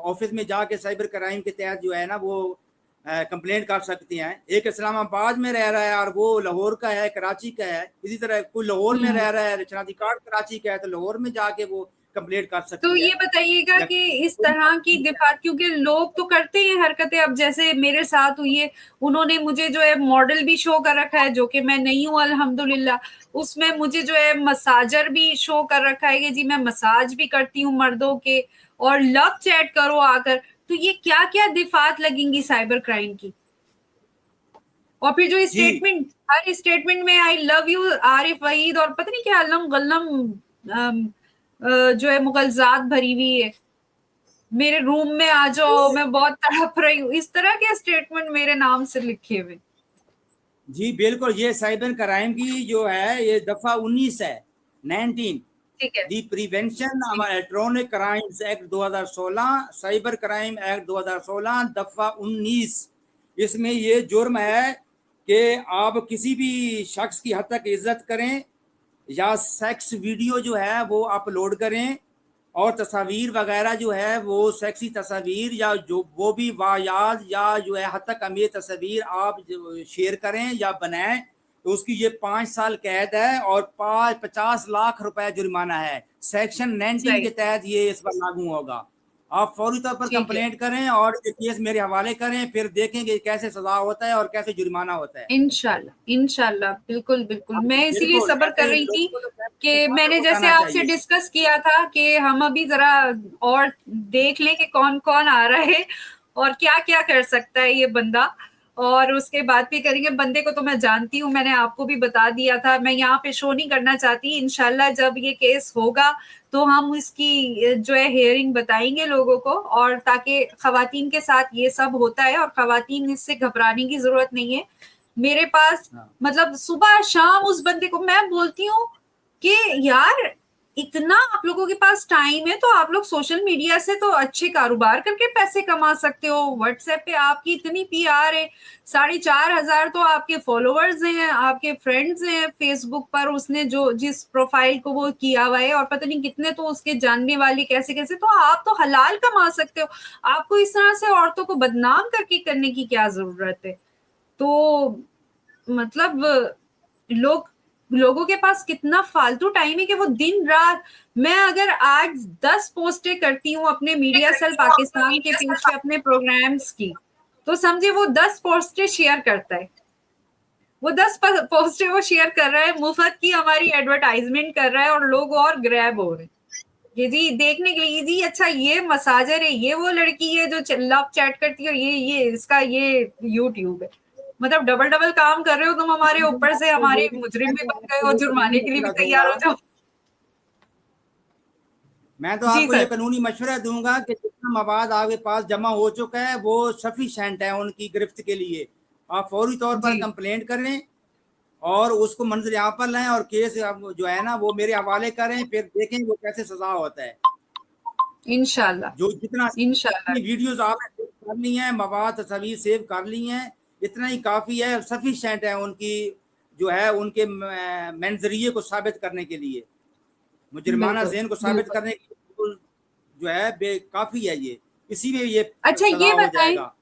[SPEAKER 2] ऑफिस में जाके साइबर क्राइम के तहत जो है ना वो कंप्लेंट कर सकते हैं। एक इस्लामाबाद में रह रहा है और वो लाहौर का है, कराची का है, इसी तरह कोई लाहौर में
[SPEAKER 1] हम्म।
[SPEAKER 2] रह रहा है, शनाख्ती कार्ड कराची का है, तो लाहौर में जाके वो कंप्लेंट कर
[SPEAKER 1] तो
[SPEAKER 2] सकती
[SPEAKER 1] ये
[SPEAKER 2] है।
[SPEAKER 1] बताइएगा
[SPEAKER 2] या
[SPEAKER 1] कि इस तरह की दिफात, क्योंकि लोग तो करते हैं हरकतें, अब जैसे मेरे साथ हुई है, उन्होंने मुझे जो है मॉडल भी शो कर रखा है, जो कि मैं नहीं हूँ अल्हम्दुलिल्लाह। उसमें मुझे जो है मसाजर भी शो कर रखा है कि जी मैं मसाज भी करती हूँ मर्दों के, और लव चैट करो आकर। तो ये क्या क्या दिफात लगेंगी साइबर क्राइम की? और फिर जो
[SPEAKER 2] जी
[SPEAKER 1] स्टेटमेंट, हर स्टेटमेंट में I love you Arif Waheed और पता नहीं क्या अलम गल्लम जो है मुगलजात भरी हुई है, मेरे रूम में आ जाओ मैं बहुत तड़प रही हूँ, इस तरह के स्टेटमेंट मेरे नाम से लिखे हुए।
[SPEAKER 2] जी बिल्कुल, ये साइबर क्राइम की जो है ये दफा 19 है, 19,
[SPEAKER 1] ठीक है।
[SPEAKER 2] दी प्रिवेंशन ऑफ
[SPEAKER 1] ठीक।
[SPEAKER 2] Electronic crimes act 2016, cyber crime act 2016 दफा 19। इसमें ये जुर्म है कि आप किसी भी शख्स की हद तक इज्जत करें, या सेक्स वीडियो जो है वो अपलोड करें, और तस्वीर वगैरह जो है वो सेक्सी तस्वीर या जो वो भी वायाद या जो है हद तक अमीर तस्वीर आप शेयर करें या बनाएं, तो उसकी ये 5 साल कैद है और 50 लाख रुपए जुर्माना है। सेक्शन 19
[SPEAKER 1] सही।
[SPEAKER 2] के तहत ये इस पर लागू होगा। आप फौरी तौर पर
[SPEAKER 1] ठीक है।
[SPEAKER 2] कंप्लेंट करें और ये केस मेरे हवाले करें, फिर देखेंगे कैसे सजा होता है और कैसे जुर्माना होता है।
[SPEAKER 1] इंशाल्लाह इंशाल्लाह, बिल्कुल बिल्कुल,
[SPEAKER 2] हाँ,
[SPEAKER 1] मैं इसीलिए
[SPEAKER 2] बिल्कुल,
[SPEAKER 1] सब्र कर
[SPEAKER 2] ऐसे
[SPEAKER 1] रही थी
[SPEAKER 2] लोगों को तो
[SPEAKER 1] कि
[SPEAKER 2] फैसला
[SPEAKER 1] मैंने जैसे
[SPEAKER 2] उठाना
[SPEAKER 1] आपसे
[SPEAKER 2] चाहिए।
[SPEAKER 1] डिस्कस किया था कि हम अभी जरा और देख लें कि कौन कौन आ रहा है और क्या क्या कर सकता है ये बंदा, और उसके बाद भी करेंगे। बंदे को तो मैं जानती हूँ, मैंने आपको भी बता दिया था, मैं यहाँ पे शो नहीं करना चाहती। इंशाल्लाह जब ये केस होगा तो हम इसकी जो है हेयरिंग बताएंगे लोगों को, और ताकि खवातीन के साथ ये सब होता है और खवातीन इससे घबराने की जरूरत नहीं है। मेरे पास
[SPEAKER 2] हाँ
[SPEAKER 1] मतलब सुबह शाम उस बंदे को मैं बोलती हूँ कि यार इतना आप लोगों के पास टाइम है तो आप लोग सोशल मीडिया से तो अच्छे कारोबार करके पैसे कमा सकते हो। व्हाट्सएप पे आपकी इतनी पीआर है, 4,500 तो आपके फॉलोअर्स हैं, आपके फ्रेंड्स हैं। फेसबुक पर उसने जो जिस प्रोफाइल को वो किया हुआ है और पता नहीं कितने तो उसके जानने वाले कैसे कैसे, तो आप तो हलाल कमा सकते हो। आपको इस तरह से औरतों को बदनाम करके करने की क्या जरूरत है? तो मतलब लोग लोगों के पास कितना फालतू टाइम है कि वो दिन रात, मैं अगर आज 10 पोस्टें करती हूँ अपने मीडिया सेल पाकिस्तान के पेज पे अपने प्रोग्राम्स की, तो समझे वो 10 पोस्टें शेयर करता है, वो 10 पोस्टें वो शेयर कर रहा है, मुफ्त की हमारी एडवर्टाइजमेंट कर रहा है और लोग और ग्रैब हो रहे हैं ये जी देखने के लिए जी। अच्छा ये मसाजर है, ये वो लड़की है जो लव चैट करती है, और ये इसका ये यूट्यूब है। मतलब डबल डबल काम कर रहे हो तुम हमारे ऊपर से, हमारे मुजरिम भी बन गए हो, जुर्माने के लिए भी तैयार हो जाओ।
[SPEAKER 2] मैं तो
[SPEAKER 1] जी
[SPEAKER 2] आपको ये
[SPEAKER 1] सर।
[SPEAKER 2] कानूनी मशवरा दूंगा कि जितना मवाद आपके पास जमा हो चुका है वो सफिशिएंट है उनकी गिरफ्त के लिए। आप फौरी तौर पर
[SPEAKER 1] जी
[SPEAKER 2] कंप्लेंट करें और उसको मंजर यहाँ पर लाएं और केस जो है ना वो मेरे हवाले करें, फिर देखें वो कैसे सजा होता है।
[SPEAKER 1] इंशाल्लाह
[SPEAKER 2] जो जितना
[SPEAKER 1] इंशाल्लाह।
[SPEAKER 2] वीडियोस आपने सेव कर ली हैं, मवाद तस्वीर सेव कर ली हैं, इतना ही काफ़ी है, सफिशिएंट है उनकी जो है उनके मंजरिए को साबित करने के लिए, मुजरिमाना
[SPEAKER 1] बिल्कुल
[SPEAKER 2] ज़ेन को साबित
[SPEAKER 1] बिल्कुल।
[SPEAKER 2] करने के लिए जो है काफ़ी है ये, इसी में ये
[SPEAKER 1] अच्छा
[SPEAKER 2] सजा हो जाएगा।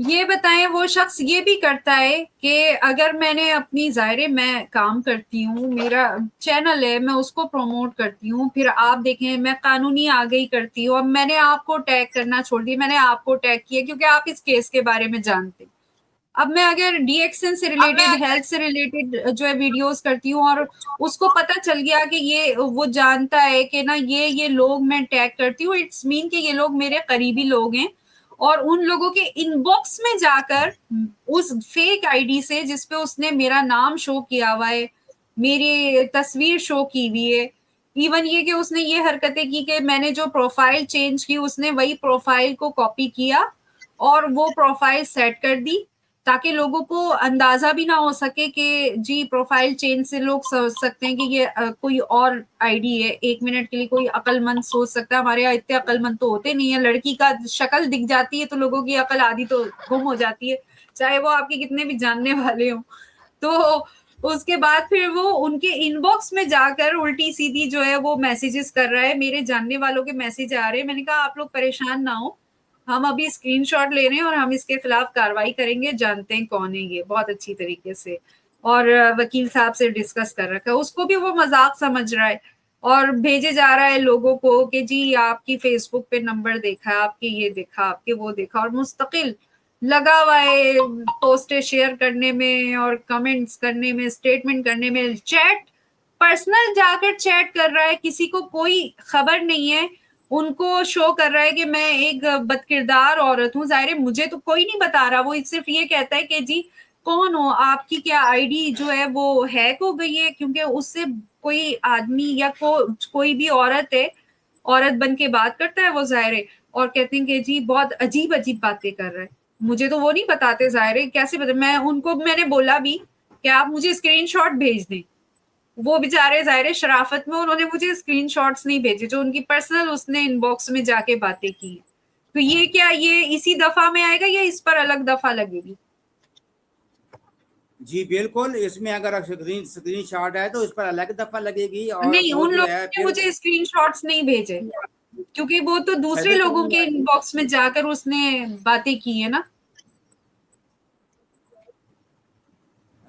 [SPEAKER 1] ये बताएं वो शख्स ये भी करता है कि अगर मैंने अपनी ज़ाहिर मैं काम करती हूँ, मेरा चैनल है, मैं उसको प्रमोट करती हूँ, फिर आप देखें मैं कानूनी आ गई करती हूँ, अब मैंने आपको टैग करना छोड़ दिया, मैंने आपको टैग किया क्योंकि आप इस केस के बारे में जानते हैं। अब मैं अगर डीएक्सन से रिलेटेड, हेल्थ से रिलेटेड जो है वीडियोस करती हूँ और उसको पता चल गया कि ये वो जानता है कि ना ये लोग मैं टैग करती हूँ, इट्स मीन कि ये लोग मेरे करीबी लोग हैं, और उन लोगों के इनबॉक्स में जाकर उस फेक आईडी से जिसपे उसने मेरा नाम शो किया हुआ है, मेरी तस्वीर शो की हुई है, इवन ये कि उसने ये हरकतें की कि मैंने जो प्रोफाइल चेंज की उसने वही प्रोफाइल को कॉपी किया और वो प्रोफाइल सेट कर दी ताकि लोगों को अंदाजा भी ना हो सके कि जी प्रोफाइल चेंज से लोग सोच सकते हैं कि ये कोई और आईडी है। एक मिनट के लिए कोई अकलमंद सोच सकता है, हमारे यहाँ इतने अकलमंद तो होते नहीं है, लड़की का शक्ल दिख जाती है तो लोगों की अकल आधी तो गुम हो जाती है, चाहे वो आपके कितने भी जानने वाले हों। तो उसके बाद फिर वो उनके इनबॉक्स में जाकर उल्टी सीधी जो है वो मैसेजेस कर रहा है, मेरे जानने वालों के मैसेज आ रहे हैं। मैंने कहा आप लोग परेशान ना हो, हम अभी स्क्रीनशॉट ले रहे हैं और हम इसके खिलाफ कार्रवाई करेंगे, जानते हैं कौन है ये बहुत अच्छी तरीके से, और वकील साहब से डिस्कस कर रखा है। उसको भी वो मजाक समझ रहा है और भेजे जा रहा है लोगों को कि जी आपकी फेसबुक पे नंबर देखा, आपके ये देखा, आपके वो देखा, और मुस्तकिल लगा हुआ है पोस्टें शेयर करने में और कमेंट्स करने में, स्टेटमेंट करने में, चैट पर्सनल जाकर चैट कर रहा है, किसी को कोई खबर नहीं है, उनको शो कर रहा है कि मैं एक बदकिरदार औरत हूँ। ज़ाहिर है मुझे तो कोई नहीं बता रहा, वो सिर्फ ये कहता है कि जी कौन हो, आपकी क्या आईडी जो है वो हैक हो गई है, क्योंकि उससे कोई आदमी या कोई भी औरत है, औरत बन के बात करता है वो ज़ाहिर है, और कहते हैं कि जी बहुत अजीब अजीब बातें कर रहा है। मुझे तो वो नहीं बताते ज़ाहिर है, कैसे बता, मैं उनको मैंने बोला भी कि आप मुझे स्क्रीनशॉट भेज दें, वो बेचारे ज़ाहिर शराफत में उन्होंने मुझे स्क्रीनशॉट्स नहीं भेजे जो उनकी पर्सनल उसने इनबॉक्स में जाके बातें की। तो ये क्या ये इसी दफा में आएगा या इस पर अलग दफा लगेगी?
[SPEAKER 2] जी बिल्कुल, इसमें अगर स्क्रीन शॉट है तो इस पर अलग दफा लगेगी और
[SPEAKER 1] नहीं,
[SPEAKER 2] वो
[SPEAKER 1] उन
[SPEAKER 2] जो
[SPEAKER 1] लोगों
[SPEAKER 2] है
[SPEAKER 1] ने
[SPEAKER 2] फिर
[SPEAKER 1] मुझे स्क्रीनशॉट्स नहीं भेजे क्योंकि वो तो दूसरे
[SPEAKER 2] साइबर
[SPEAKER 1] लोगों के
[SPEAKER 2] क्राइम।
[SPEAKER 1] इनबॉक्स में जाकर उसने बातें की है ना।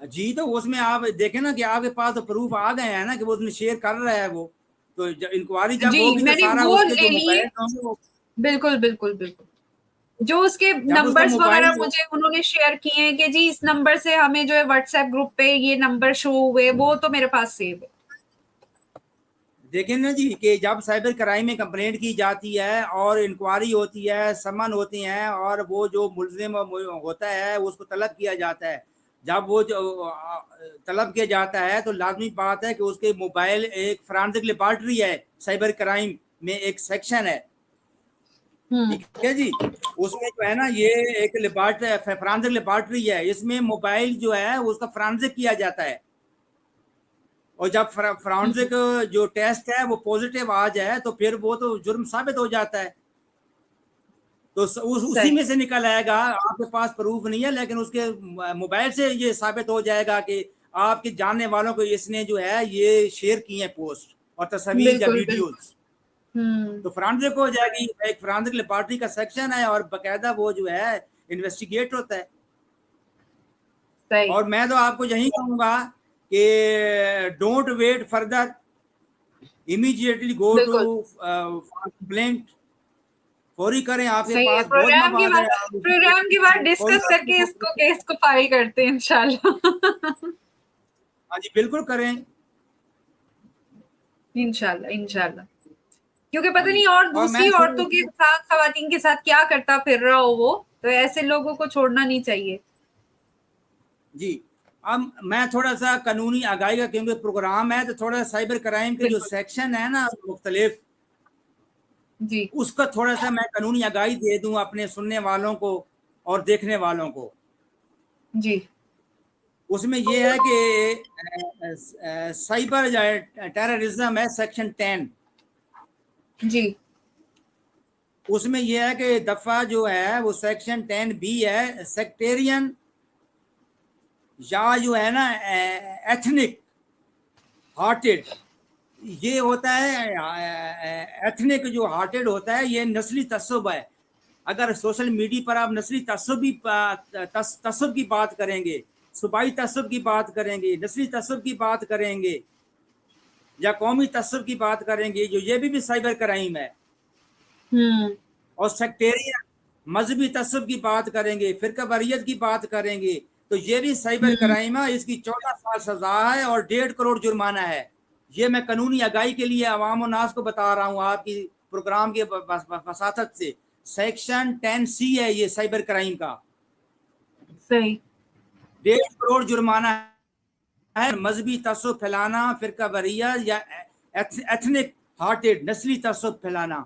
[SPEAKER 2] जी तो उसमें आप देखें ना कि आपके पास तो प्रूफ आ गए हैं ना कि वो उसने शेयर कर रहा है वो, तो इंक्वायरी जब
[SPEAKER 1] जी
[SPEAKER 2] होगी तो
[SPEAKER 1] मैंने
[SPEAKER 2] सारा
[SPEAKER 1] वो
[SPEAKER 2] उसके
[SPEAKER 1] ले
[SPEAKER 2] जो
[SPEAKER 1] लिए।
[SPEAKER 2] मोबाइल होंगे वो,
[SPEAKER 1] बिल्कुल बिल्कुल बिल्कुल। जो उसके
[SPEAKER 2] जब उसका
[SPEAKER 1] नंबर्स
[SPEAKER 2] मोबाइल,
[SPEAKER 1] वगैरह मुझे उन्होंने शेयर किए हैं कि जी इस नंबर से हमें जो है व्हाट्सएप ग्रुप पे ये नंबर शो हुए, वो तो मेरे पास सेव है।
[SPEAKER 2] देखें ना जी कि जब साइबर क्राइम में कंप्लेंट की जाती है और इंक्वायरी होती है, समन होती हैं और वो जो मुलजिम होता है उसको तलब किया जाता है, जब वो जो तलब किया जाता है तो लाजमी बात है कि उसके मोबाइल, एक फॉरेंसिक लेबॉर्ट्री है साइबर क्राइम में एक सेक्शन है, ठीक है जी, उसमें जो है ना ये एक लेबॉर्ट्री फॉरेंसिक लेबॉर्ट्री है, इसमें मोबाइल जो है उसका फॉरेंसिक किया जाता है और जब फॉरेंसिक जो टेस्ट है वो पॉजिटिव आ जाए तो फिर वो तो जुर्म साबित हो जाता है, तो उसी
[SPEAKER 1] सही।
[SPEAKER 2] में से निकल आएगा, आपके पास प्रूफ नहीं है लेकिन उसके मोबाइल से ये साबित हो जाएगा कि आपके जानने वालों को इसने जो है ये शेयर की है पोस्ट और तस्वीर या
[SPEAKER 1] बिल्कुल बिल्कुल।
[SPEAKER 2] वीडियोस, तो फॉरेंसिक हो जाएगी, एक फॉरेंसिक लेबॉर्ट्री का सेक्शन है और बकायदा वो जो है इन्वेस्टिगेट होता है।
[SPEAKER 1] सही।
[SPEAKER 2] और मैं तो आपको यही कहूंगा कि don't wait further, immediately go to
[SPEAKER 1] बिल्कुल
[SPEAKER 2] कंप्लेंट, फौरी करें, आपके
[SPEAKER 1] सही है।
[SPEAKER 2] पास बहुत मवाद है, आप
[SPEAKER 1] प्रोग्राम के बाद
[SPEAKER 2] फौरी
[SPEAKER 1] डिस्कस करके इसको केस को फाइल करते हैं इंशाल्लाह।
[SPEAKER 2] हाँ जी बिल्कुल करें।
[SPEAKER 1] इंशाल्लाह इंशाल्लाह, क्योंकि
[SPEAKER 2] हाँ
[SPEAKER 1] पता
[SPEAKER 2] जी,
[SPEAKER 1] नहीं और
[SPEAKER 2] और मैं
[SPEAKER 1] दूसरी औरतों के साथ, खवातीन के साथ क्या करता फिर रहा हो वो, तो ऐसे लोगों को छोड़ना नहीं चाहिए।
[SPEAKER 2] जी, अब मैं थोड़ा सा कानूनी आगाही का, क्योंकि प्रोग्राम है तो थोड़ा साइबर क्राइम के जो
[SPEAKER 1] बिल्कुल
[SPEAKER 2] सेक्शन है ना मुख्तलिफ,
[SPEAKER 1] जी
[SPEAKER 2] उसका थोड़ा सा मैं कानूनी आगाही दे दूं अपने सुनने वालों को और देखने वालों को।
[SPEAKER 1] जी
[SPEAKER 2] उसमें यह है कि साइबर टेररिज्म है सेक्शन 10,
[SPEAKER 1] जी
[SPEAKER 2] उसमें यह है कि दफा जो है वो सेक्शन 10B है, सेक्टेरियन या जो है ना एथनिक हार्टेड, ये होता है एथनिक जो हार्टेड होता है, ये नस्ली तस्सुब है। अगर सोशल मीडिया पर आप नस्ली तस्सुब की बात करेंगे, सूबाई तस्सुब की बात करेंगे, नस्ली तस्सुब की बात करेंगे या कौमी तस्सुब की बात करेंगे, जो ये भी साइबर क्राइम है। और सेक्टेरियन मजहबी तस्सुब की बात करेंगे, फिरका वारियत की बात करेंगे, तो ये भी साइबर क्राइम है। इसकी 14 साल सजा है और 1.5 करोड़ जुर्माना है। ये मैं कानूनी आगाही के लिए अवाम और नास को बता रहा हूँ आपकी प्रोग्राम के वसातत से। सेक्शन 10C है ये साइबर क्राइम का,
[SPEAKER 1] सही
[SPEAKER 2] 1.5 करोड़ जुर्माना है। मजहबी तस्सुब फैलाना, फिरका वारियत या एथनिक हार्टेड नस्ली तस्सुब फैलाना,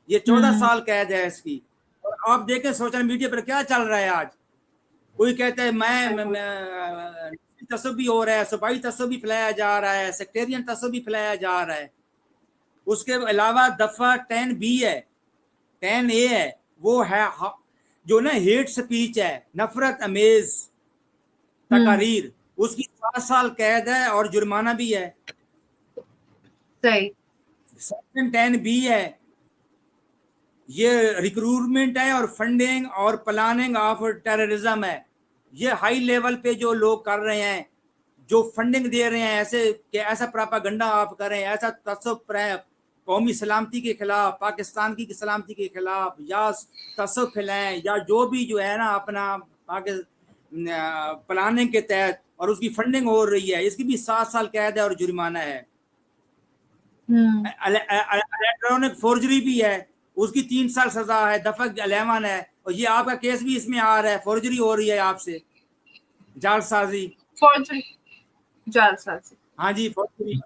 [SPEAKER 2] ये 14 साल कैद है इसकी। और आप देखें सोशल मीडिया पर क्या चल रहा है आज, कोई कहता है मैं तस्सुब भी हो रहा है, सूबाई तस्सुब भी फैलाया जा रहा है, सेक्टेरियन तस्सुब भी फैलाया जा रहा है। उसके अलावा दफा 10B है, 10A है, वो है जो ना हेट स्पीच है, नफरत अमेज तकारीर, उसकी 7 साल कैद है और जुर्माना भी है।
[SPEAKER 1] सही
[SPEAKER 2] सेक्शन 10B है, ये रिक्रूटमेंट है और फंडिंग और प्लानिंग ऑफ टेररिज्म है। ये हाई लेवल पे जो लोग कर रहे हैं, जो फंडिंग दे रहे हैं, ऐसे कि ऐसा प्रोपागंडा आप करें, ऐसा तस्सुब कौमी सलामती के खिलाफ, पाकिस्तान की सलामती के खिलाफ, या तस्सुब फैलाएं, या जो भी जो है ना अपना प्लानिंग के तहत, और उसकी फंडिंग हो रही है, इसकी भी 7 साल कैद है और जुर्माना है। इलेक्ट्रॉनिक फोर्जरी भी है, उसकी 3 साल सजा है, दफा 11 है। और ये आपका केस भी इसमें आ रहा है, फोर्जरी हो रही है आपसे, जालसाजी,
[SPEAKER 1] फौजी जालसाजी।
[SPEAKER 2] हाँ जी फोर्जरी।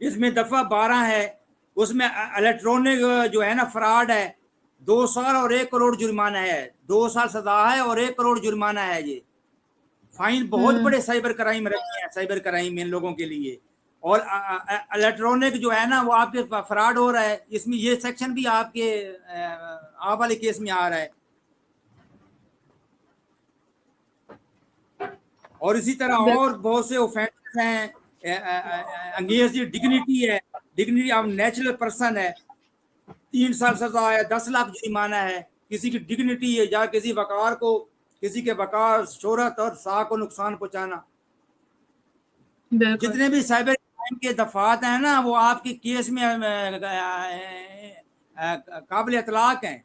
[SPEAKER 2] इसमें दफा 12 है, उसमें इलेक्ट्रॉनिक जो है ना फ्रॉड है, 2 साल और 1 करोड़ जुर्माना है, 2 साल सजा है और 1 करोड़ जुर्माना है। ये फाइन बहुत बड़े साइबर क्राइम रखे हैं, साइबर क्राइम इन लोगों के लिए। और इलेक्ट्रॉनिक जो है ना वो आपके फ्रॉड हो रहा है, इसमें ये सेक्शन भी आपके आप वाले केस में आ रहा है। और इसी तरह और बहुत से ऑफेंसेस हैं, अंगेज डिग्निटी है, डिग्निटी ऑफ नेचुरल पर्सन है, 3 साल सजा है, 10 लाख जुर्माना है। किसी की डिग्निटी है या किसी वकार को, किसी के वकार, शोहरत और साख को नुकसान पहुंचाना। जितने भी साइबर क्राइम के दफात हैं ना, वो आपके केस में काबिल इतलाक हैं।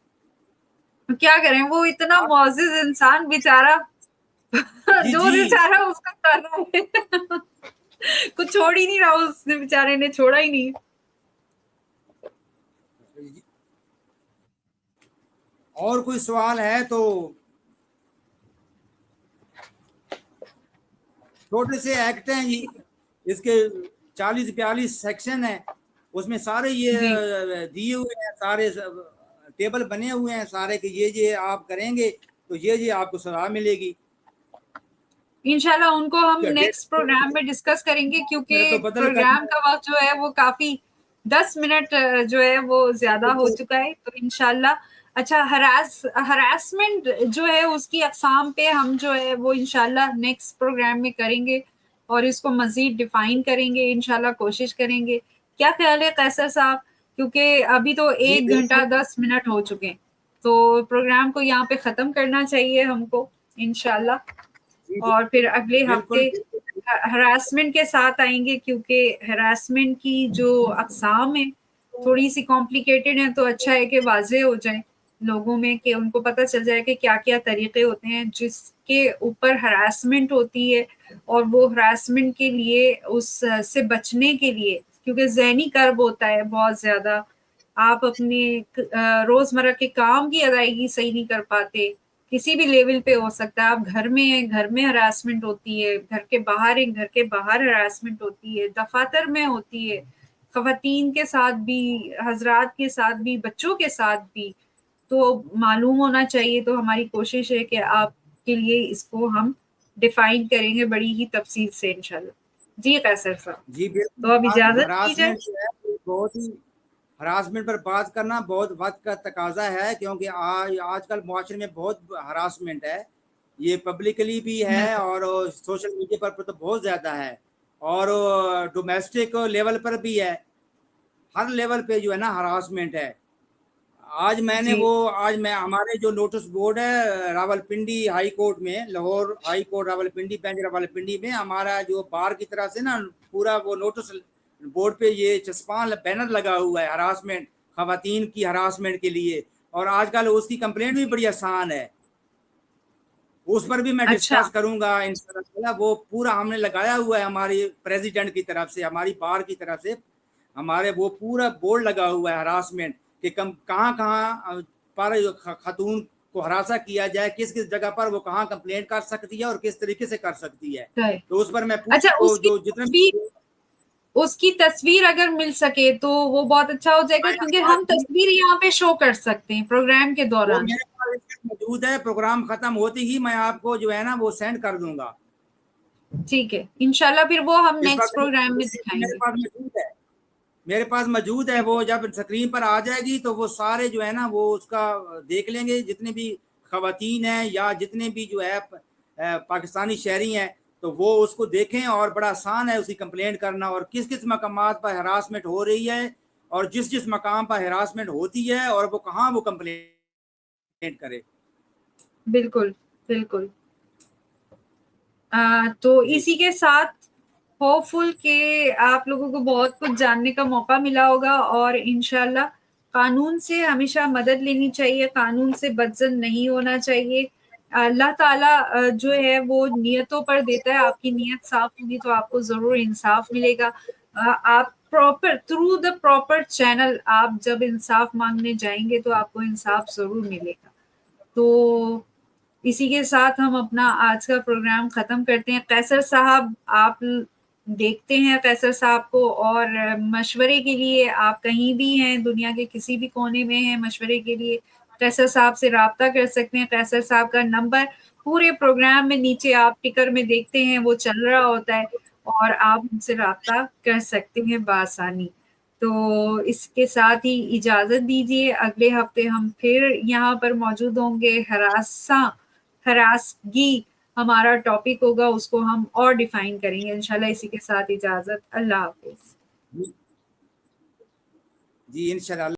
[SPEAKER 1] तो क्या करें, वो इतना मुअज़्ज़िज़ इंसान बेचारा
[SPEAKER 2] जी
[SPEAKER 1] जो
[SPEAKER 2] जी
[SPEAKER 1] बेचारा उसका कर रहा है कुछ छोड़ ही नहीं रहा, उसने बेचारे ने छोड़ा ही नहीं।
[SPEAKER 2] और कोई सवाल है तो? छोटे से एक्ट हैं जी, इसके 40-42 सेक्शन है, उसमें सारे ये दिए हुए हैं, सारे टेबल बने हुए हैं सारे कि ये आप करेंगे तो ये आपको सजा मिलेगी।
[SPEAKER 1] इंशाल्लाह उनको हम नेक्स्ट प्रोग्राम में डिस्कस करेंगे, क्योंकि
[SPEAKER 2] तो बदल कर
[SPEAKER 1] प्रोग्राम का वक्त जो है वो काफी 10 मिनट जो है वो ज्यादा हो चुका है। तो इंशाल्लाह अच्छा, हरासमेंट जो है उसकी अकसाम पे हम जो है वो इंशाल्लाह नेक्स्ट प्रोग्राम में करेंगे और इसको मजीद डिफाइन करेंगे, इंशाल्लाह कोशिश करेंगे। क्या ख्याल है कैसर साहब? क्योंकि अभी तो 1 घंटा 10 मिनट हो चुके हैं, तो प्रोग्राम को यहाँ पे खत्म करना चाहिए हमको इंशाल्लाह। और फिर अगले
[SPEAKER 2] बिल्कुल
[SPEAKER 1] हफ्ते हरासमेंट के साथ आएंगे, क्योंकि हरासमेंट की जो अक़साम है थोड़ी सी कॉम्प्लिकेटेड है, तो अच्छा है कि वाज़ेह हो जाए लोगों में, कि उनको पता चल जाए कि क्या क्या तरीके होते हैं जिसके ऊपर हरासमेंट होती है, और वो हरासमेंट के लिए उस से बचने के लिए, क्योंकि ज़हनी कर्ब होता है बहुत ज़्यादा, आप अपने रोज़मर्रा के काम की अदायगी सही नहीं कर पाते, किसी भी लेवल पे हो सकता है। आप घर में हैं, घर में हरासमेंट होती है, घर के बाहर हैं, घर के बाहर हरासमेंट होती है, दफ़ातर में होती है, ख़वातीन के साथ भी, हज़रात के साथ भी, बच्चों के साथ भी। तो मालूम होना चाहिए, तो हमारी कोशिश है कि आपके लिए इसको हम डिफ़ाइन करेंगे बड़ी ही तफ़सील से इंशाल्लाह। जी कैसर साहब,
[SPEAKER 2] जी बिल्कुल,
[SPEAKER 1] तो अब इजाज़त दीजिए।
[SPEAKER 2] हरासमेंट जो है वो बहुत ही, हरासमेंट पर बात करना बहुत वक्त का तकाजा है, क्योंकि आज आजकल मुआशरे में बहुत हरासमेंट है, ये पब्लिकली भी है
[SPEAKER 1] बिल्कुल,
[SPEAKER 2] और सोशल मीडिया पर तो बहुत ज़्यादा है, और डोमेस्टिक लेवल पर भी है, हर लेवल पे जो है ना हरासमेंट है।
[SPEAKER 1] जी,
[SPEAKER 2] आज मैं हमारे जो नोटिस बोर्ड है रावलपिंडी हाई कोर्ट में, Lahore high court Rawalpindi bench Rawalpindi में, हमारा जो बार की तरफ से ना पूरा वो नोटिस बोर्ड पे ये चस्पा बैनर लगा हुआ है हरासमेंट, खवातीन की हरासमेंट के लिए, और आजकल उसकी कंप्लेंट भी बड़ी आसान है, उस पर भी मैं
[SPEAKER 1] अच्छा,
[SPEAKER 2] डिस्कस करूंगा इंशाल्लाह। वो पूरा हमने लगाया हुआ है हमारी प्रेसिडेंट की तरफ से, हमारी बार की तरफ से, हमारे वो पूरा बोर्ड लगा हुआ है हरासमेंट कि कम कहाँ कहाँ पर खातून को हरासा किया जाए, किस किस जगह पर वो कहाँ कंप्लेंट कर सकती है और किस तरीके से कर सकती है।
[SPEAKER 1] सही।
[SPEAKER 2] तो उस पर मैं
[SPEAKER 1] अच्छा,
[SPEAKER 2] पूरा वो जो जितने
[SPEAKER 1] उसकी तस्वीर अगर मिल सके तो वो बहुत अच्छा हो जाएगा, क्योंकि हम
[SPEAKER 2] भी,
[SPEAKER 1] तस्वीर यहाँ पे शो कर सकते हैं प्रोग्राम के
[SPEAKER 2] वो
[SPEAKER 1] दौरान।
[SPEAKER 2] मेरे पास मौजूद है, प्रोग्राम खत्म होती ही मैं आपको जो है ना वो सेंड कर दूंगा।
[SPEAKER 1] ठीक है, इंशाल्लाह फिर वो हम
[SPEAKER 2] इस
[SPEAKER 1] नेक्स्ट
[SPEAKER 2] वक्त
[SPEAKER 1] प्रोग्राम में
[SPEAKER 2] मेरे
[SPEAKER 1] दिखाएंगे।
[SPEAKER 2] पास मौजूद है, मेरे पास मौजूद है,
[SPEAKER 1] ठीक है,
[SPEAKER 2] वो जब स्क्रीन पर आ जाएगी तो वो सारे जो है ना वो उसका देख लेंगे, जितने भी खवातीन हैं या जितने भी जो है पाकिस्तानी शहरी हैं, तो वो उसको देखें, और बड़ा आसान है उसकी कंप्लेंट करना, और किस किस मकामात पर हरासमेंट हो रही है, और जिस जिस मकाम पर हरासमेंट होती है, और वो कहाँ वो कंप्लेंट करे।
[SPEAKER 1] बिल्कुल, बिल्कुल। तो
[SPEAKER 2] जी
[SPEAKER 1] इसी के साथ होपफुल कि आप लोगों को बहुत कुछ जानने का मौका मिला होगा, और इंशाल्लाह कानून से हमेशा मदद लेनी चाहिए, कानून से बदज़न नहीं होना चाहिए। अल्लाह ताला जो है वो नियतों पर देता है, आपकी नियत साफ होगी तो आपको ज़रूर इंसाफ मिलेगा। आप proper through the proper channel आप जब इंसाफ मांगने जाएंगे तो आपको इंसाफ ज़रूर मिलेगा। तो इसी के साथ हम अपना आज का प्रोग्राम खत्म करते हैं। कैसर साहब, आप देखते हैं कैसर साहब को, और मशवरे के लिए आप कहीं भी हैं, दुनिया के किसी भी कोने में हैं, मशवरे के लिए कैसर साहब से राब्ता कर सकते हैं। कैसर साहब का नंबर पूरे प्रोग्राम में नीचे आप टिकर में देखते हैं, वो चल रहा होता है, और आप उनसे राब्ता कर सकते हैं बआसानी। तो इसके साथ ही इजाज़त दीजिए, अगले हफ्ते हम फिर यहाँ पर मौजूद होंगे। हरासगी हमारा टॉपिक होगा, उसको हम और डिफाइन करेंगे इंशाल्लाह। इसी के साथ इजाज़त, अल्लाह हाफ़िज़।
[SPEAKER 2] जी इंशाल्लाह।